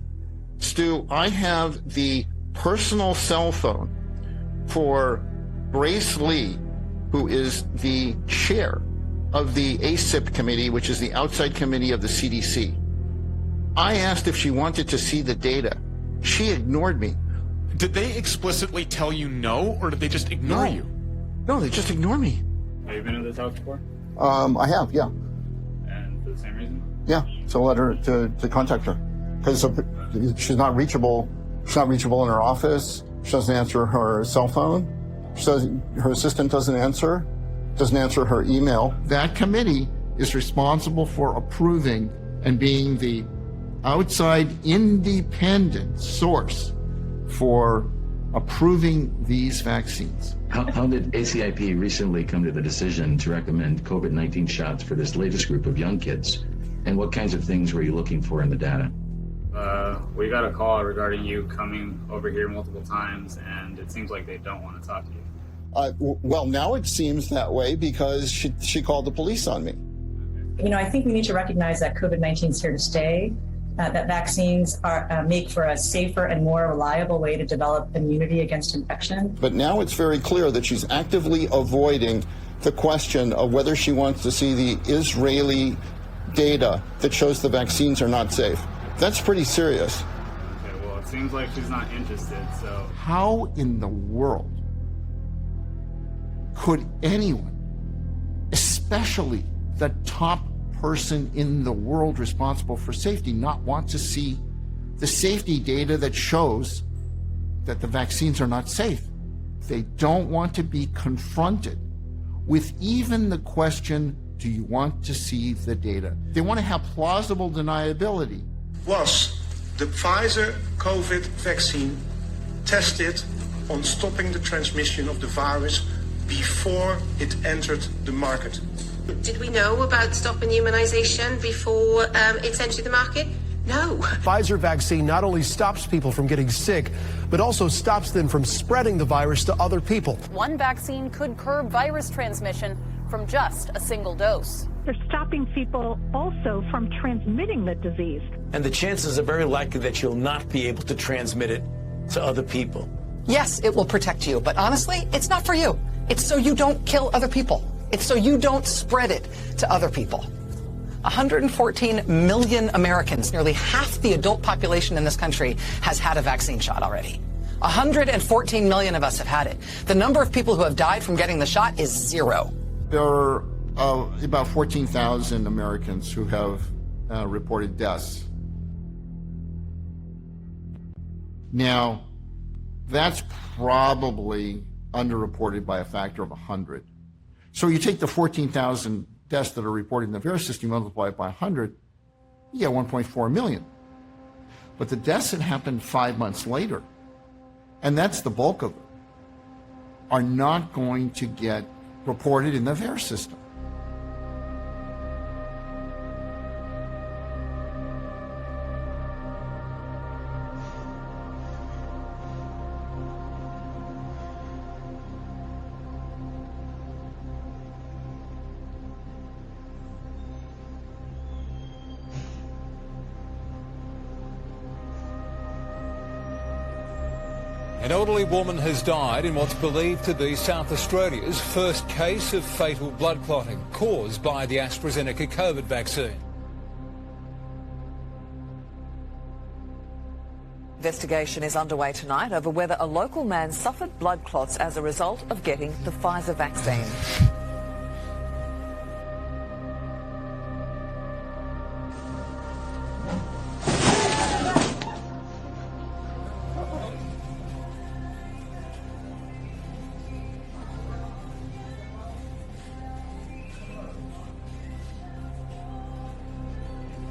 Stu, I have the personal cell phone for Grace Lee, who is the chair of the ACIP committee, which is the outside committee of the CDC. I asked if she wanted to see the data. She ignored me. Did they explicitly tell you no, or did they just ignore you? No, they just ignore me. Have you been to this house before? I have, yeah. And for the same reason? Yeah, so let her to contact her. Because she's not reachable. She's not reachable in her office. She doesn't answer her cell phone. Her assistant doesn't answer her email. That committee is responsible for approving and being the outside independent source for approving these vaccines. How did ACIP recently come to the decision to recommend COVID-19 shots for this latest group of young kids? And what kinds of things were you looking for in the data? We got a call regarding you coming over here multiple times, and it seems like they don't want to talk to you. Well, now it seems that way because she called the police on me. You know, I think we need to recognize that COVID-19 is here to stay, that vaccines make for a safer and more reliable way to develop immunity against infection. But now it's very clear that she's actively avoiding the question of whether she wants to see the Israeli data that shows the vaccines are not safe. That's pretty serious. Okay, well, it seems like she's not interested, so... How in the world could anyone, especially the top person in the world responsible for safety, not want to see the safety data that shows that the vaccines are not safe? They don't want to be confronted with even the question, do you want to see the data? They want to have plausible deniability. Was the Pfizer COVID vaccine tested on stopping the transmission of the virus before it entered the market? Did we know about stopping immunization before it entered the market? No. Pfizer vaccine not only stops people from getting sick, but also stops them from spreading the virus to other people. One vaccine could curb virus transmission from just a single dose. They're stopping people also from transmitting the disease. And the chances are very likely that you'll not be able to transmit it to other people. Yes, it will protect you, but honestly, it's not for you. It's so you don't kill other people. It's so you don't spread it to other people. 114 million Americans, nearly half the adult population in this country, has had a vaccine shot already. 114 million of us have had it. The number of people who have died from getting the shot is 0. There are about 14,000 Americans who have reported deaths. Now, that's probably underreported by a factor of 100. So you take the 14,000 deaths that are reported in the VAERS system, multiply it by 100, you get 1.4 million. But the deaths that happened 5 months later, and that's the bulk of them, are not going to get reported in the VAERS system. An elderly woman has died in what's believed to be South Australia's first case of fatal blood clotting caused by the AstraZeneca COVID vaccine. Investigation is underway tonight over whether a local man suffered blood clots as a result of getting the Pfizer vaccine.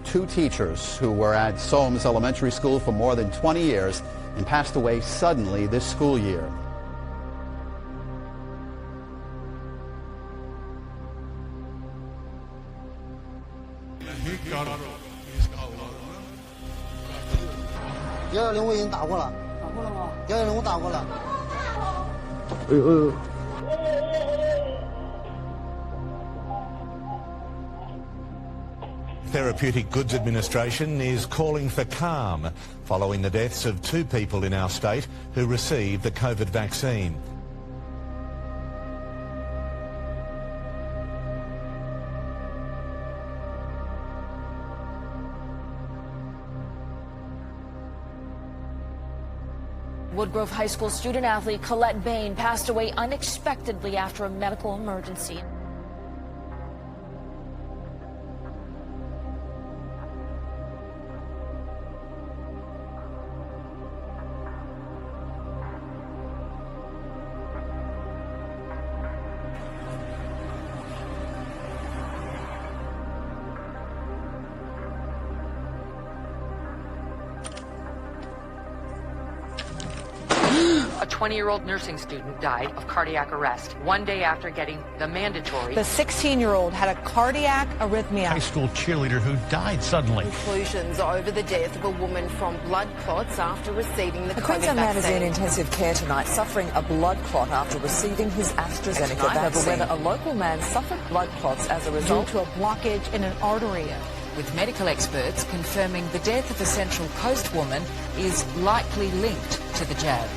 Two teachers who were at Soames Elementary School for more than 20 years and passed away suddenly this school year. Therapeutic Goods Administration is calling for calm following the deaths of 2 people in our state who received the COVID vaccine. Woodgrove High School student athlete Colette Bain passed away unexpectedly after a medical emergency. A 20-year-old nursing student died of cardiac arrest 1 day after getting the mandatory. The 16-year-old had a cardiac arrhythmia. High school cheerleader who died suddenly. Conclusions over the death of a woman from blood clots after receiving the A COVID Queensland man is in vaccine. intensive care tonight, suffering a blood clot after receiving his AstraZeneca Tonight, vaccine. over Whether a local man suffered blood clots as a result due to a blockage in an artery. With medical experts confirming the death of a Central Coast woman is likely linked to the jab.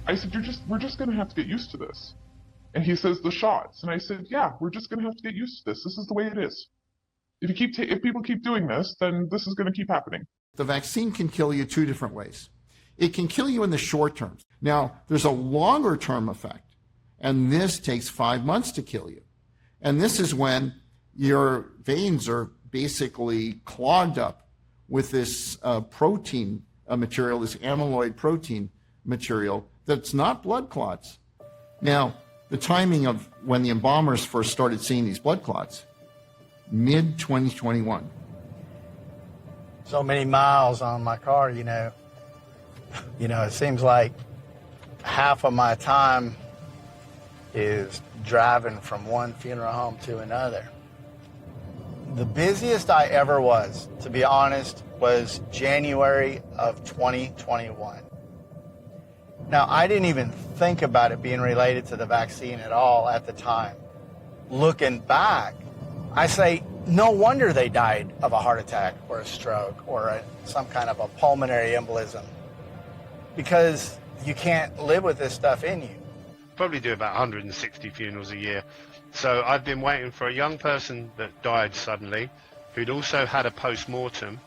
I said, we're just going to have to get used to this. And he says, the shots. And I said, yeah, we're just going to have to get used to this. This is the way it is. If people keep doing this, then this is going to keep happening. The vaccine can kill you 2 different ways. It can kill you in the short term. Now, there's a longer term effect, and this takes 5 months to kill you. And this is when your veins are basically clogged up with this protein material, this amyloid protein material, that's not blood clots. Now, the timing of when the embalmers first started seeing these blood clots, mid-2021. So many miles on my car, you know, it seems like half of my time is driving from one funeral home to another. The busiest I ever was, to be honest, was January of 2021. Now, I didn't even think about it being related to the vaccine at all at the time. Looking back, I say, no wonder they died of a heart attack or a stroke or some kind of a pulmonary embolism, because you can't live with this stuff in you. Probably do about 160 funerals a year. So I've been waiting for a young person that died suddenly, who'd also had a post-mortem,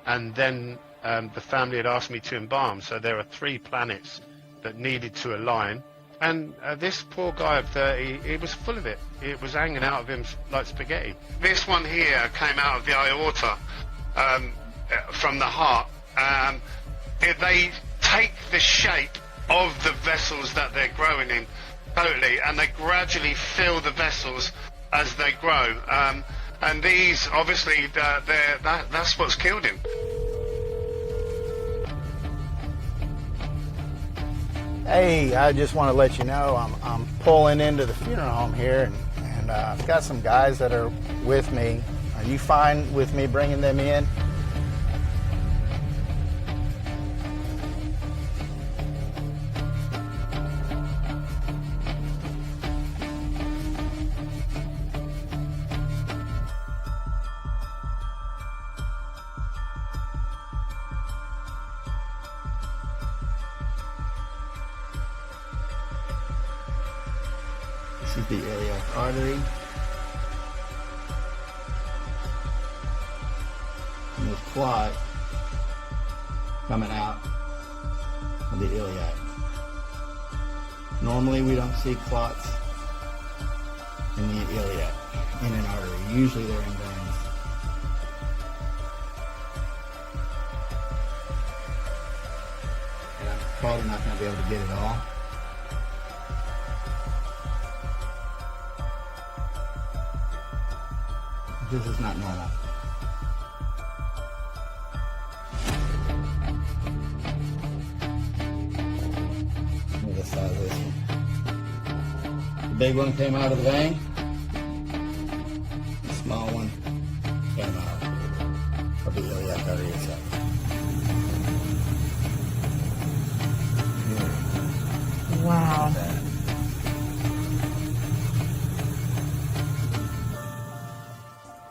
and then the family had asked me to embalm. So there are 3 planets that needed to align. And this poor guy of 30, he was full of it. It was hanging out of him like spaghetti. This one here came out of the aorta from the heart. They take the shape of the vessels that they're growing in, totally, and they gradually fill the vessels as they grow. And these, obviously, that's what's killed him. Hey, I just want to let you know I'm pulling into the funeral home here, and I've got some guys that are with me. Are you fine with me bringing them in? This is the iliac artery. And this clot coming out of the iliac. Normally we don't see clots in the iliac, in an artery. Usually they're in veins. And I'm probably not going to be able to get it all. This is not normal. Look at the size of this one. The big one came out of the vein. The small one came out of the iliac artery itself. Wow.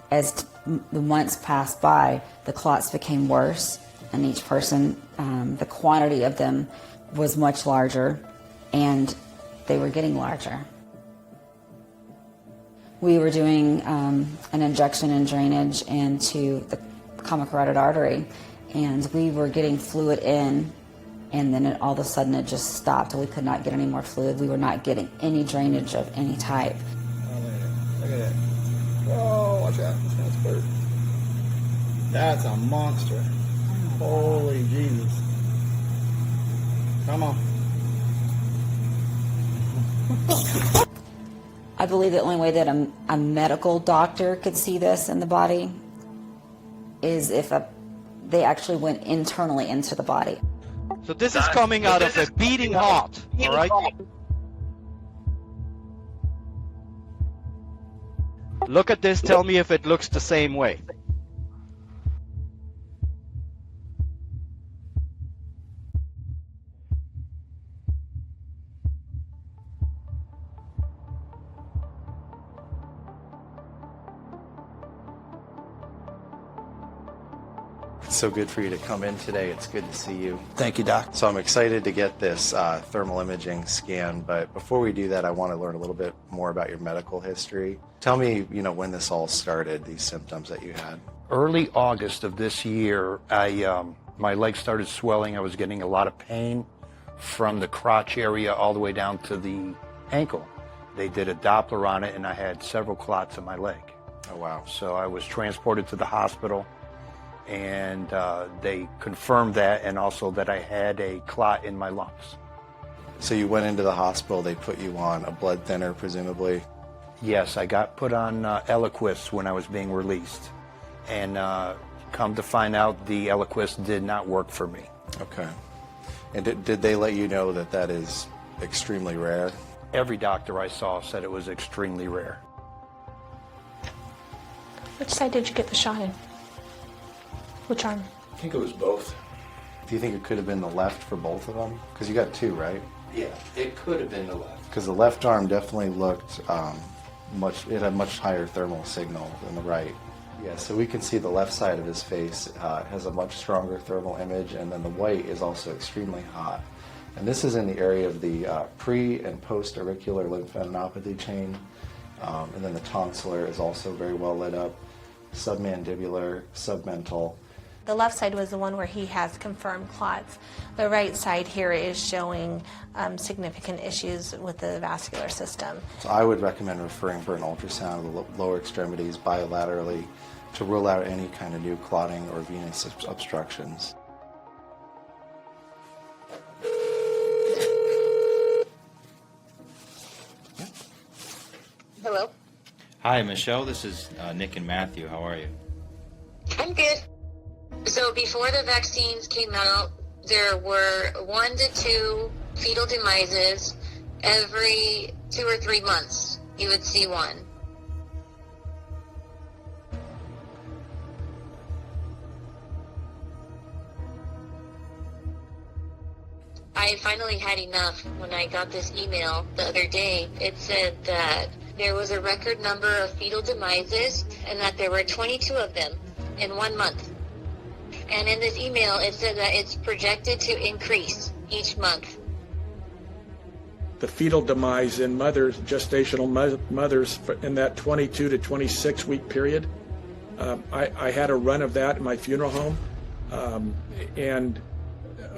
As the months passed by, the clots became worse, and each person, the quantity of them was much larger, and they were getting larger. We were doing an injection and drainage into the common carotid artery, and we were getting fluid in, and then all of a sudden it just stopped. We could not get any more fluid. We were not getting any drainage of any type. Look at that. Oh, watch out. It's going to spurt. That's a monster. Holy Jesus. Come on. I believe the only way that a medical doctor could see this in the body is if they actually went internally into the body. So this is coming out of a beating heart, all right? Look at this, tell me if it looks the same way. It's so good for you to come in today. It's good to see you. Thank you, Doc. So I'm excited to get this thermal imaging scan, but before we do that, I want to learn a little bit more about your medical history. Tell me, when this all started, these symptoms that you had. Early August of this year, my legs started swelling. I was getting a lot of pain from the crotch area all the way down to the ankle. They did a Doppler on it, and I had several clots in my leg. Oh, wow. So I was transported to the hospital, and they confirmed that, and also that I had a clot in my lungs. So you went into the hospital, they put you on a blood thinner, presumably? Yes, I got put on Eliquis when I was being released. And come to find out, the Eliquis did not work for me. Okay. And did they let you know that that is extremely rare? Every doctor I saw said it was extremely rare. Which side did you get the shot in? Which arm? I think it was both. Do you think it could have been the left for both of them? Because you got two, right? Yeah, it could have been the left. Because the left arm definitely looked it had much higher thermal signal than the right. Yeah, so we can see the left side of his face has a much stronger thermal image, and then the white is also extremely hot. And this is in the area of the pre- and post-auricular lymphadenopathy chain. And then the tonsillar is also very well lit up, submandibular, submental. The left side was the one where he has confirmed clots. The right side here is showing significant issues with the vascular system. So I would recommend referring for an ultrasound of the lower extremities bilaterally to rule out any kind of new clotting or venous obstructions. Hello? Hi, Michelle. This is Nick and Matthew. How are you? I'm good. So before the vaccines came out, there were 1 to 2 fetal demises every 2 or 3 months. You would see one. I finally had enough when I got this email the other day. It said that there was a record number of fetal demises and that there were 22 of them in 1 month. And in this email, it said that it's projected to increase each month. The fetal demise in mothers, gestational mothers, in that 22 to 26 week period. I had a run of that in my funeral home, and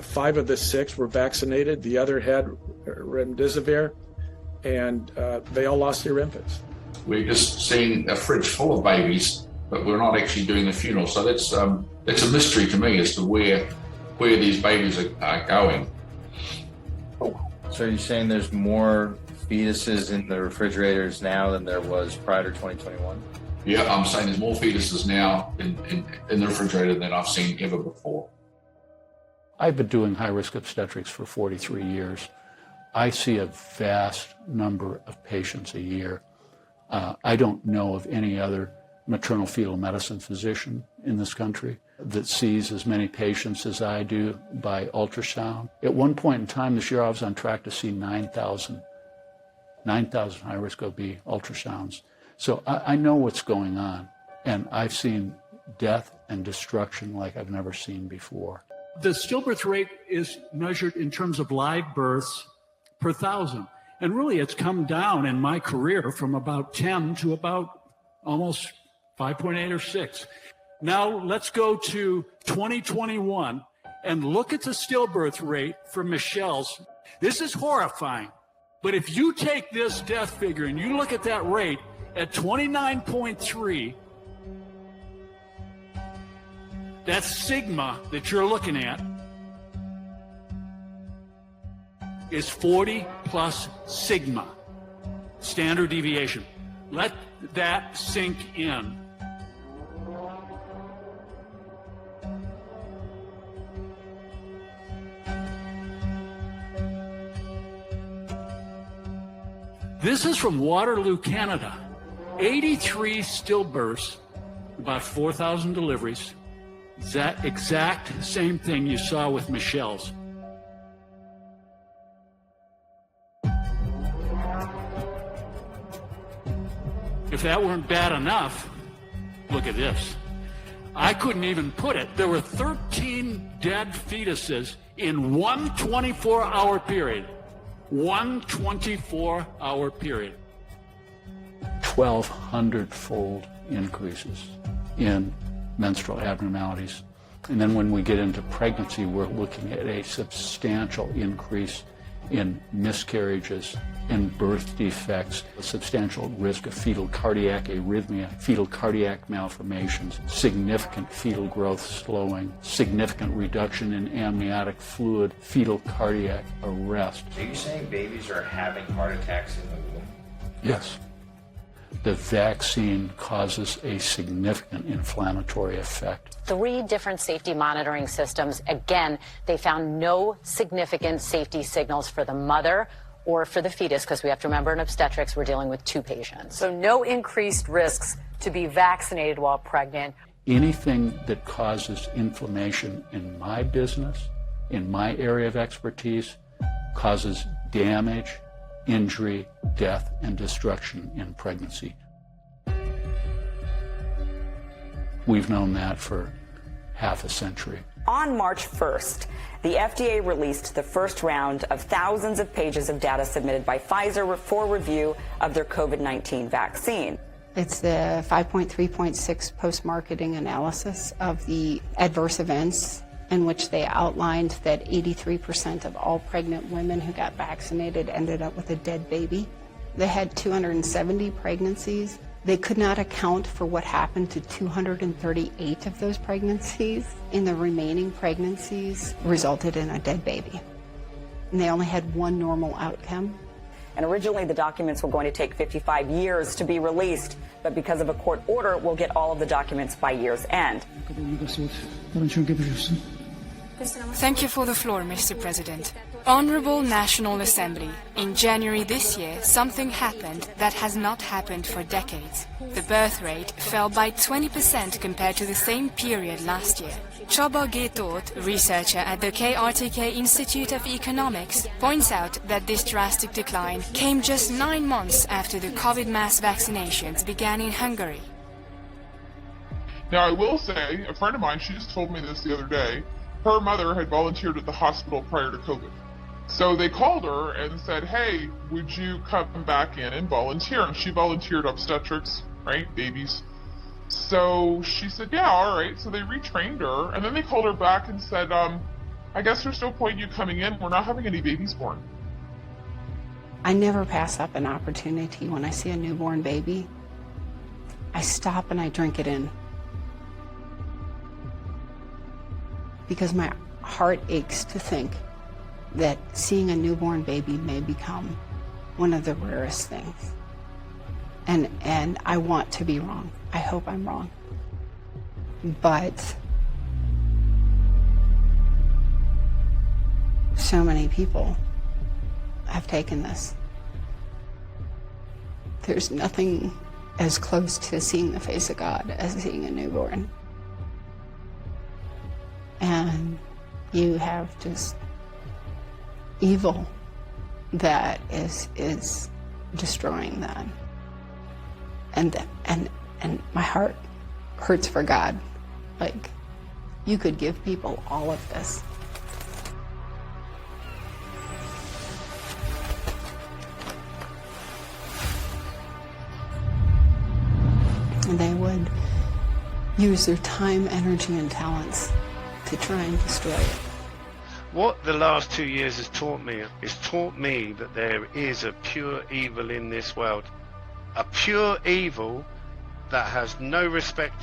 5 of the 6 were vaccinated. The other had remdesivir, and they all lost their infants. We're just seeing a fridge full of babies, but we're not actually doing the funeral. So that's it's a mystery to me as to where these babies are going. So you're saying there's more fetuses in the refrigerators now than there was prior to 2021? Yeah, I'm saying there's more fetuses now in the refrigerator than I've seen ever before. I've been doing high-risk obstetrics for 43 years. I see a vast number of patients a year. I don't know of any other maternal fetal medicine physician in this country that sees as many patients as I do by ultrasound. At one point in time this year, I was on track to see 9,000 high-risk OB ultrasounds. So I know what's going on, and I've seen death and destruction like I've never seen before. The stillbirth rate is measured in terms of live births per 1,000. And really, it's come down in my career from about 10 to about almost 5.8 or 6. Now, let's go to 2021 and look at the stillbirth rate for Michelle's. This is horrifying. But if you take this death figure and you look at that rate at 29.3, that sigma that you're looking at is 40 plus sigma, standard deviation. Let that sink in. This is from Waterloo, Canada. 83 stillbirths, about 4,000 deliveries. That exact same thing you saw with Michelle's. If that weren't bad enough, look at this. I couldn't even put it. There were 13 dead fetuses in one 24-hour period. One 24-hour period. 1,200-fold increases in menstrual abnormalities. And then when we get into pregnancy, we're looking at a substantial increase in miscarriages, in birth defects, a substantial risk of fetal cardiac arrhythmia, fetal cardiac malformations, significant fetal growth slowing, significant reduction in amniotic fluid, fetal cardiac arrest. Are you saying babies are having heart attacks in the womb? Yes. The vaccine causes a significant inflammatory effect. 3 different safety monitoring systems. Again, they found no significant safety signals for the mother or for the fetus, because we have to remember in obstetrics we're dealing with 2 patients. So no increased risks to be vaccinated while pregnant. Anything that causes inflammation in my business in my area of expertise causes damage, injury, death, and destruction in pregnancy. We've known that for half a century. On March 1st, the FDA released the first round of thousands of pages of data submitted by Pfizer for review of their COVID-19 vaccine. It's the 5.3.6 post-marketing analysis of the adverse events in which they outlined that 83% of all pregnant women who got vaccinated ended up with a dead baby. They had 270 pregnancies. They could not account for what happened to 238 of those pregnancies. And the remaining pregnancies resulted in a dead baby. And they only had one normal outcome. And originally the documents were going to take 55 years to be released, but because of a court order, we'll get all of the documents by year's end. Thank you for the floor, Mr. President. Honorable National Assembly, in January this year, something happened that has not happened for decades. The birth rate fell by 20% compared to the same period last year. Choba Getot, researcher at the KRTK Institute of Economics, points out that this drastic decline came just 9 months after the COVID mass vaccinations began in Hungary. Now, I will say, a friend of mine, she just told me this the other day, her mother had volunteered at the hospital prior to COVID. So they called her and said, hey, would you come back in and volunteer? And she volunteered obstetrics, right, babies. So she said, yeah, all right. So they retrained her, and then they called her back and said, I guess there's no point in you coming in. We're not having any babies born. I never pass up an opportunity when I see a newborn baby. I stop and I drink it in. Because my heart aches to think that seeing a newborn baby may become one of the rarest things. And I want to be wrong. I hope I'm wrong. But so many people have taken this. There's nothing as close to seeing the face of God as seeing a newborn. And you have just evil that is destroying that. And my heart hurts for God. Like, you could give people all of this. And they would use their time, energy, and talents to try and destroy it. What the last 2 years has taught me that there is a pure evil in this world. A pure evil that has no respect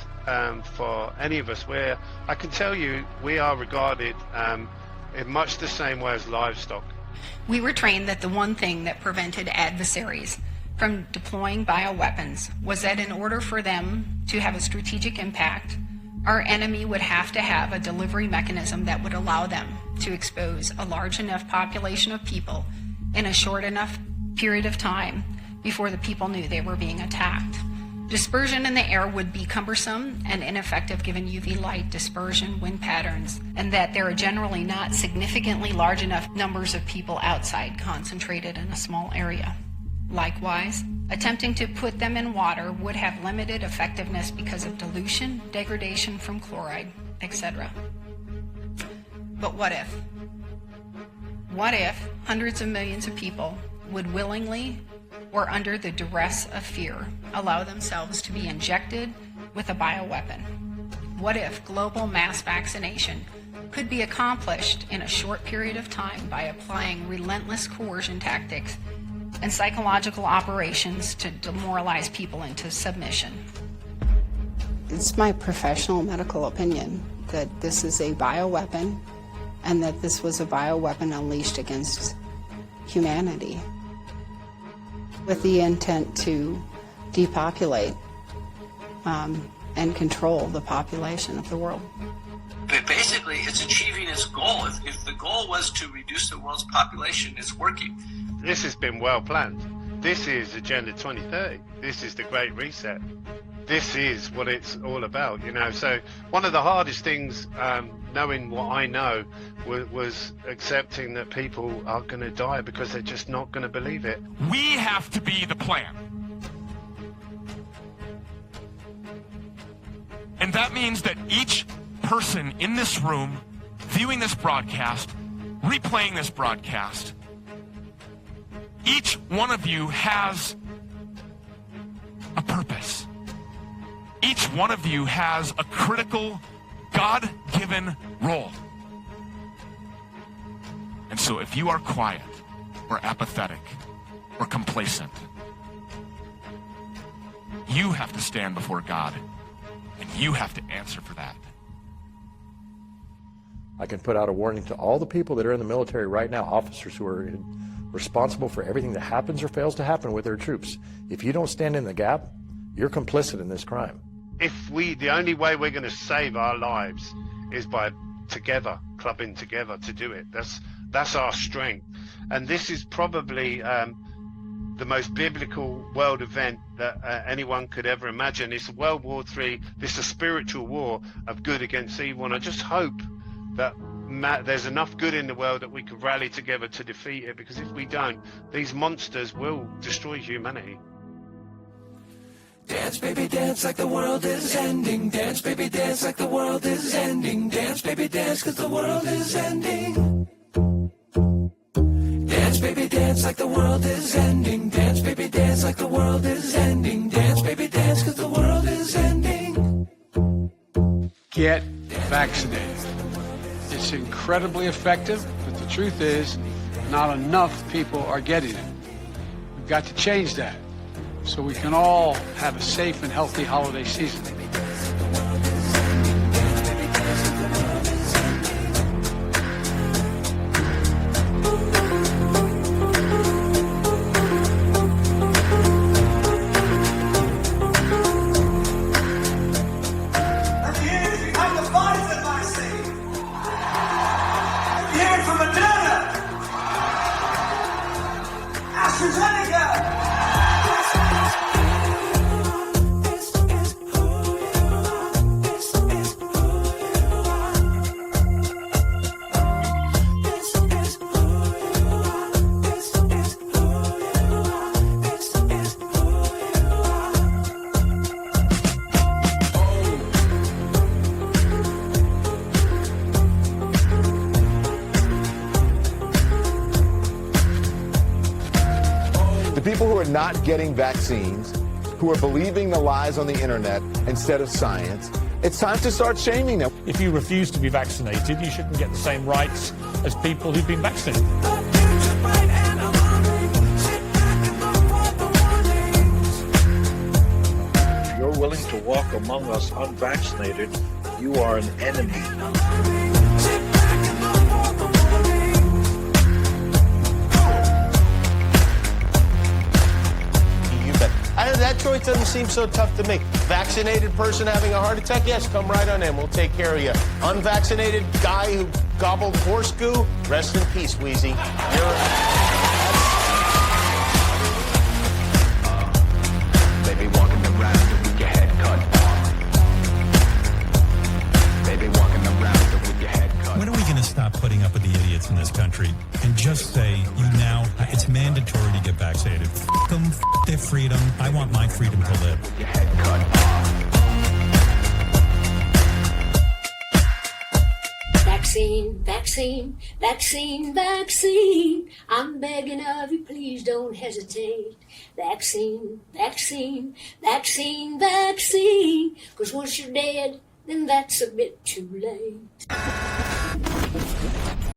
for any of us, where I can tell you we are regarded in much the same way as livestock. We were trained that the one thing that prevented adversaries from deploying bioweapons was that in order for them to have a strategic impact, our enemy would have to have a delivery mechanism that would allow them to expose a large enough population of people in a short enough period of time before the people knew they were being attacked. Dispersion in the air would be cumbersome and ineffective given UV light, dispersion, wind patterns, and that there are generally not significantly large enough numbers of people outside concentrated in a small area. Likewise, attempting to put them in water would have limited effectiveness because of dilution, degradation from chloride, etc. But what if? What if hundreds of millions of people would willingly, or under the duress of fear, allow themselves to be injected with a bioweapon? What if global mass vaccination could be accomplished in a short period of time by applying relentless coercion tactics and psychological operations to demoralize people into submission? It's my professional medical opinion that this is a bioweapon and that this was a bioweapon unleashed against humanity with the intent to depopulate and control the population of the world. But basically, it's achieving its goal. If the goal was to reduce the world's population, it's working. This has been well planned. This is Agenda 2030. This is the Great Reset. this is what it's all about, you know. So one of the hardest things, knowing what I know, was accepting that people are going to die because they're just not going to believe it. We have to be the plan. And that means that each person in this room, viewing this broadcast, replaying this broadcast, each one of you has a purpose. Each one of you has a critical, God-given role. And so if you are quiet or apathetic or complacent, you have to stand before God, and you have to answer for that. I can put out a warning to all the people that are in the military right now, officers who are responsible for everything that happens or fails to happen with their troops. If you don't stand in the gap, you're complicit in this crime. The only way we're going to save our lives is by clubbing together to do it. That's our strength. And this is probably the most biblical world event that anyone could ever imagine. It's World War III. This is a spiritual war of good against evil. And I just hope that there's enough good in the world that we can rally together to defeat it, because if we don't, these monsters will destroy humanity. Dance, baby, dance like the world is ending. Dance, baby, dance like the world is ending. Dance, baby, dance, 'cause the world is ending. Dance, baby, dance like the world is ending. Dance, baby, dance like the world is ending. Dance, baby, dance, 'cause the world is ending. Get vaccinated. It's incredibly effective, but the truth is, not enough people are getting it. We've got to change that so we can all have a safe and healthy holiday season. People who are not getting vaccines, who are believing the lies on the internet instead of science, it's time to start shaming them. If you refuse to be vaccinated, you shouldn't get the same rights as people who've been vaccinated. If you're willing to walk among us unvaccinated, you are an enemy. That choice doesn't seem so tough to make. Vaccinated person having a heart attack? Yes, come right on in. We'll take care of you. Unvaccinated guy who gobbled horse goo? Rest in peace, Wheezy. Baby walking around with your head cut off. Baby walking around with your head cut off. When are we going to stop putting up with the idiots in this country and just say, it's mandatory to get vaccinated? F them, f their freedom. I want my freedom to live. Vaccine, vaccine, vaccine, vaccine. I'm begging of you, please don't hesitate. Vaccine, vaccine, vaccine, vaccine. 'Cause once you're dead, then that's a bit too late.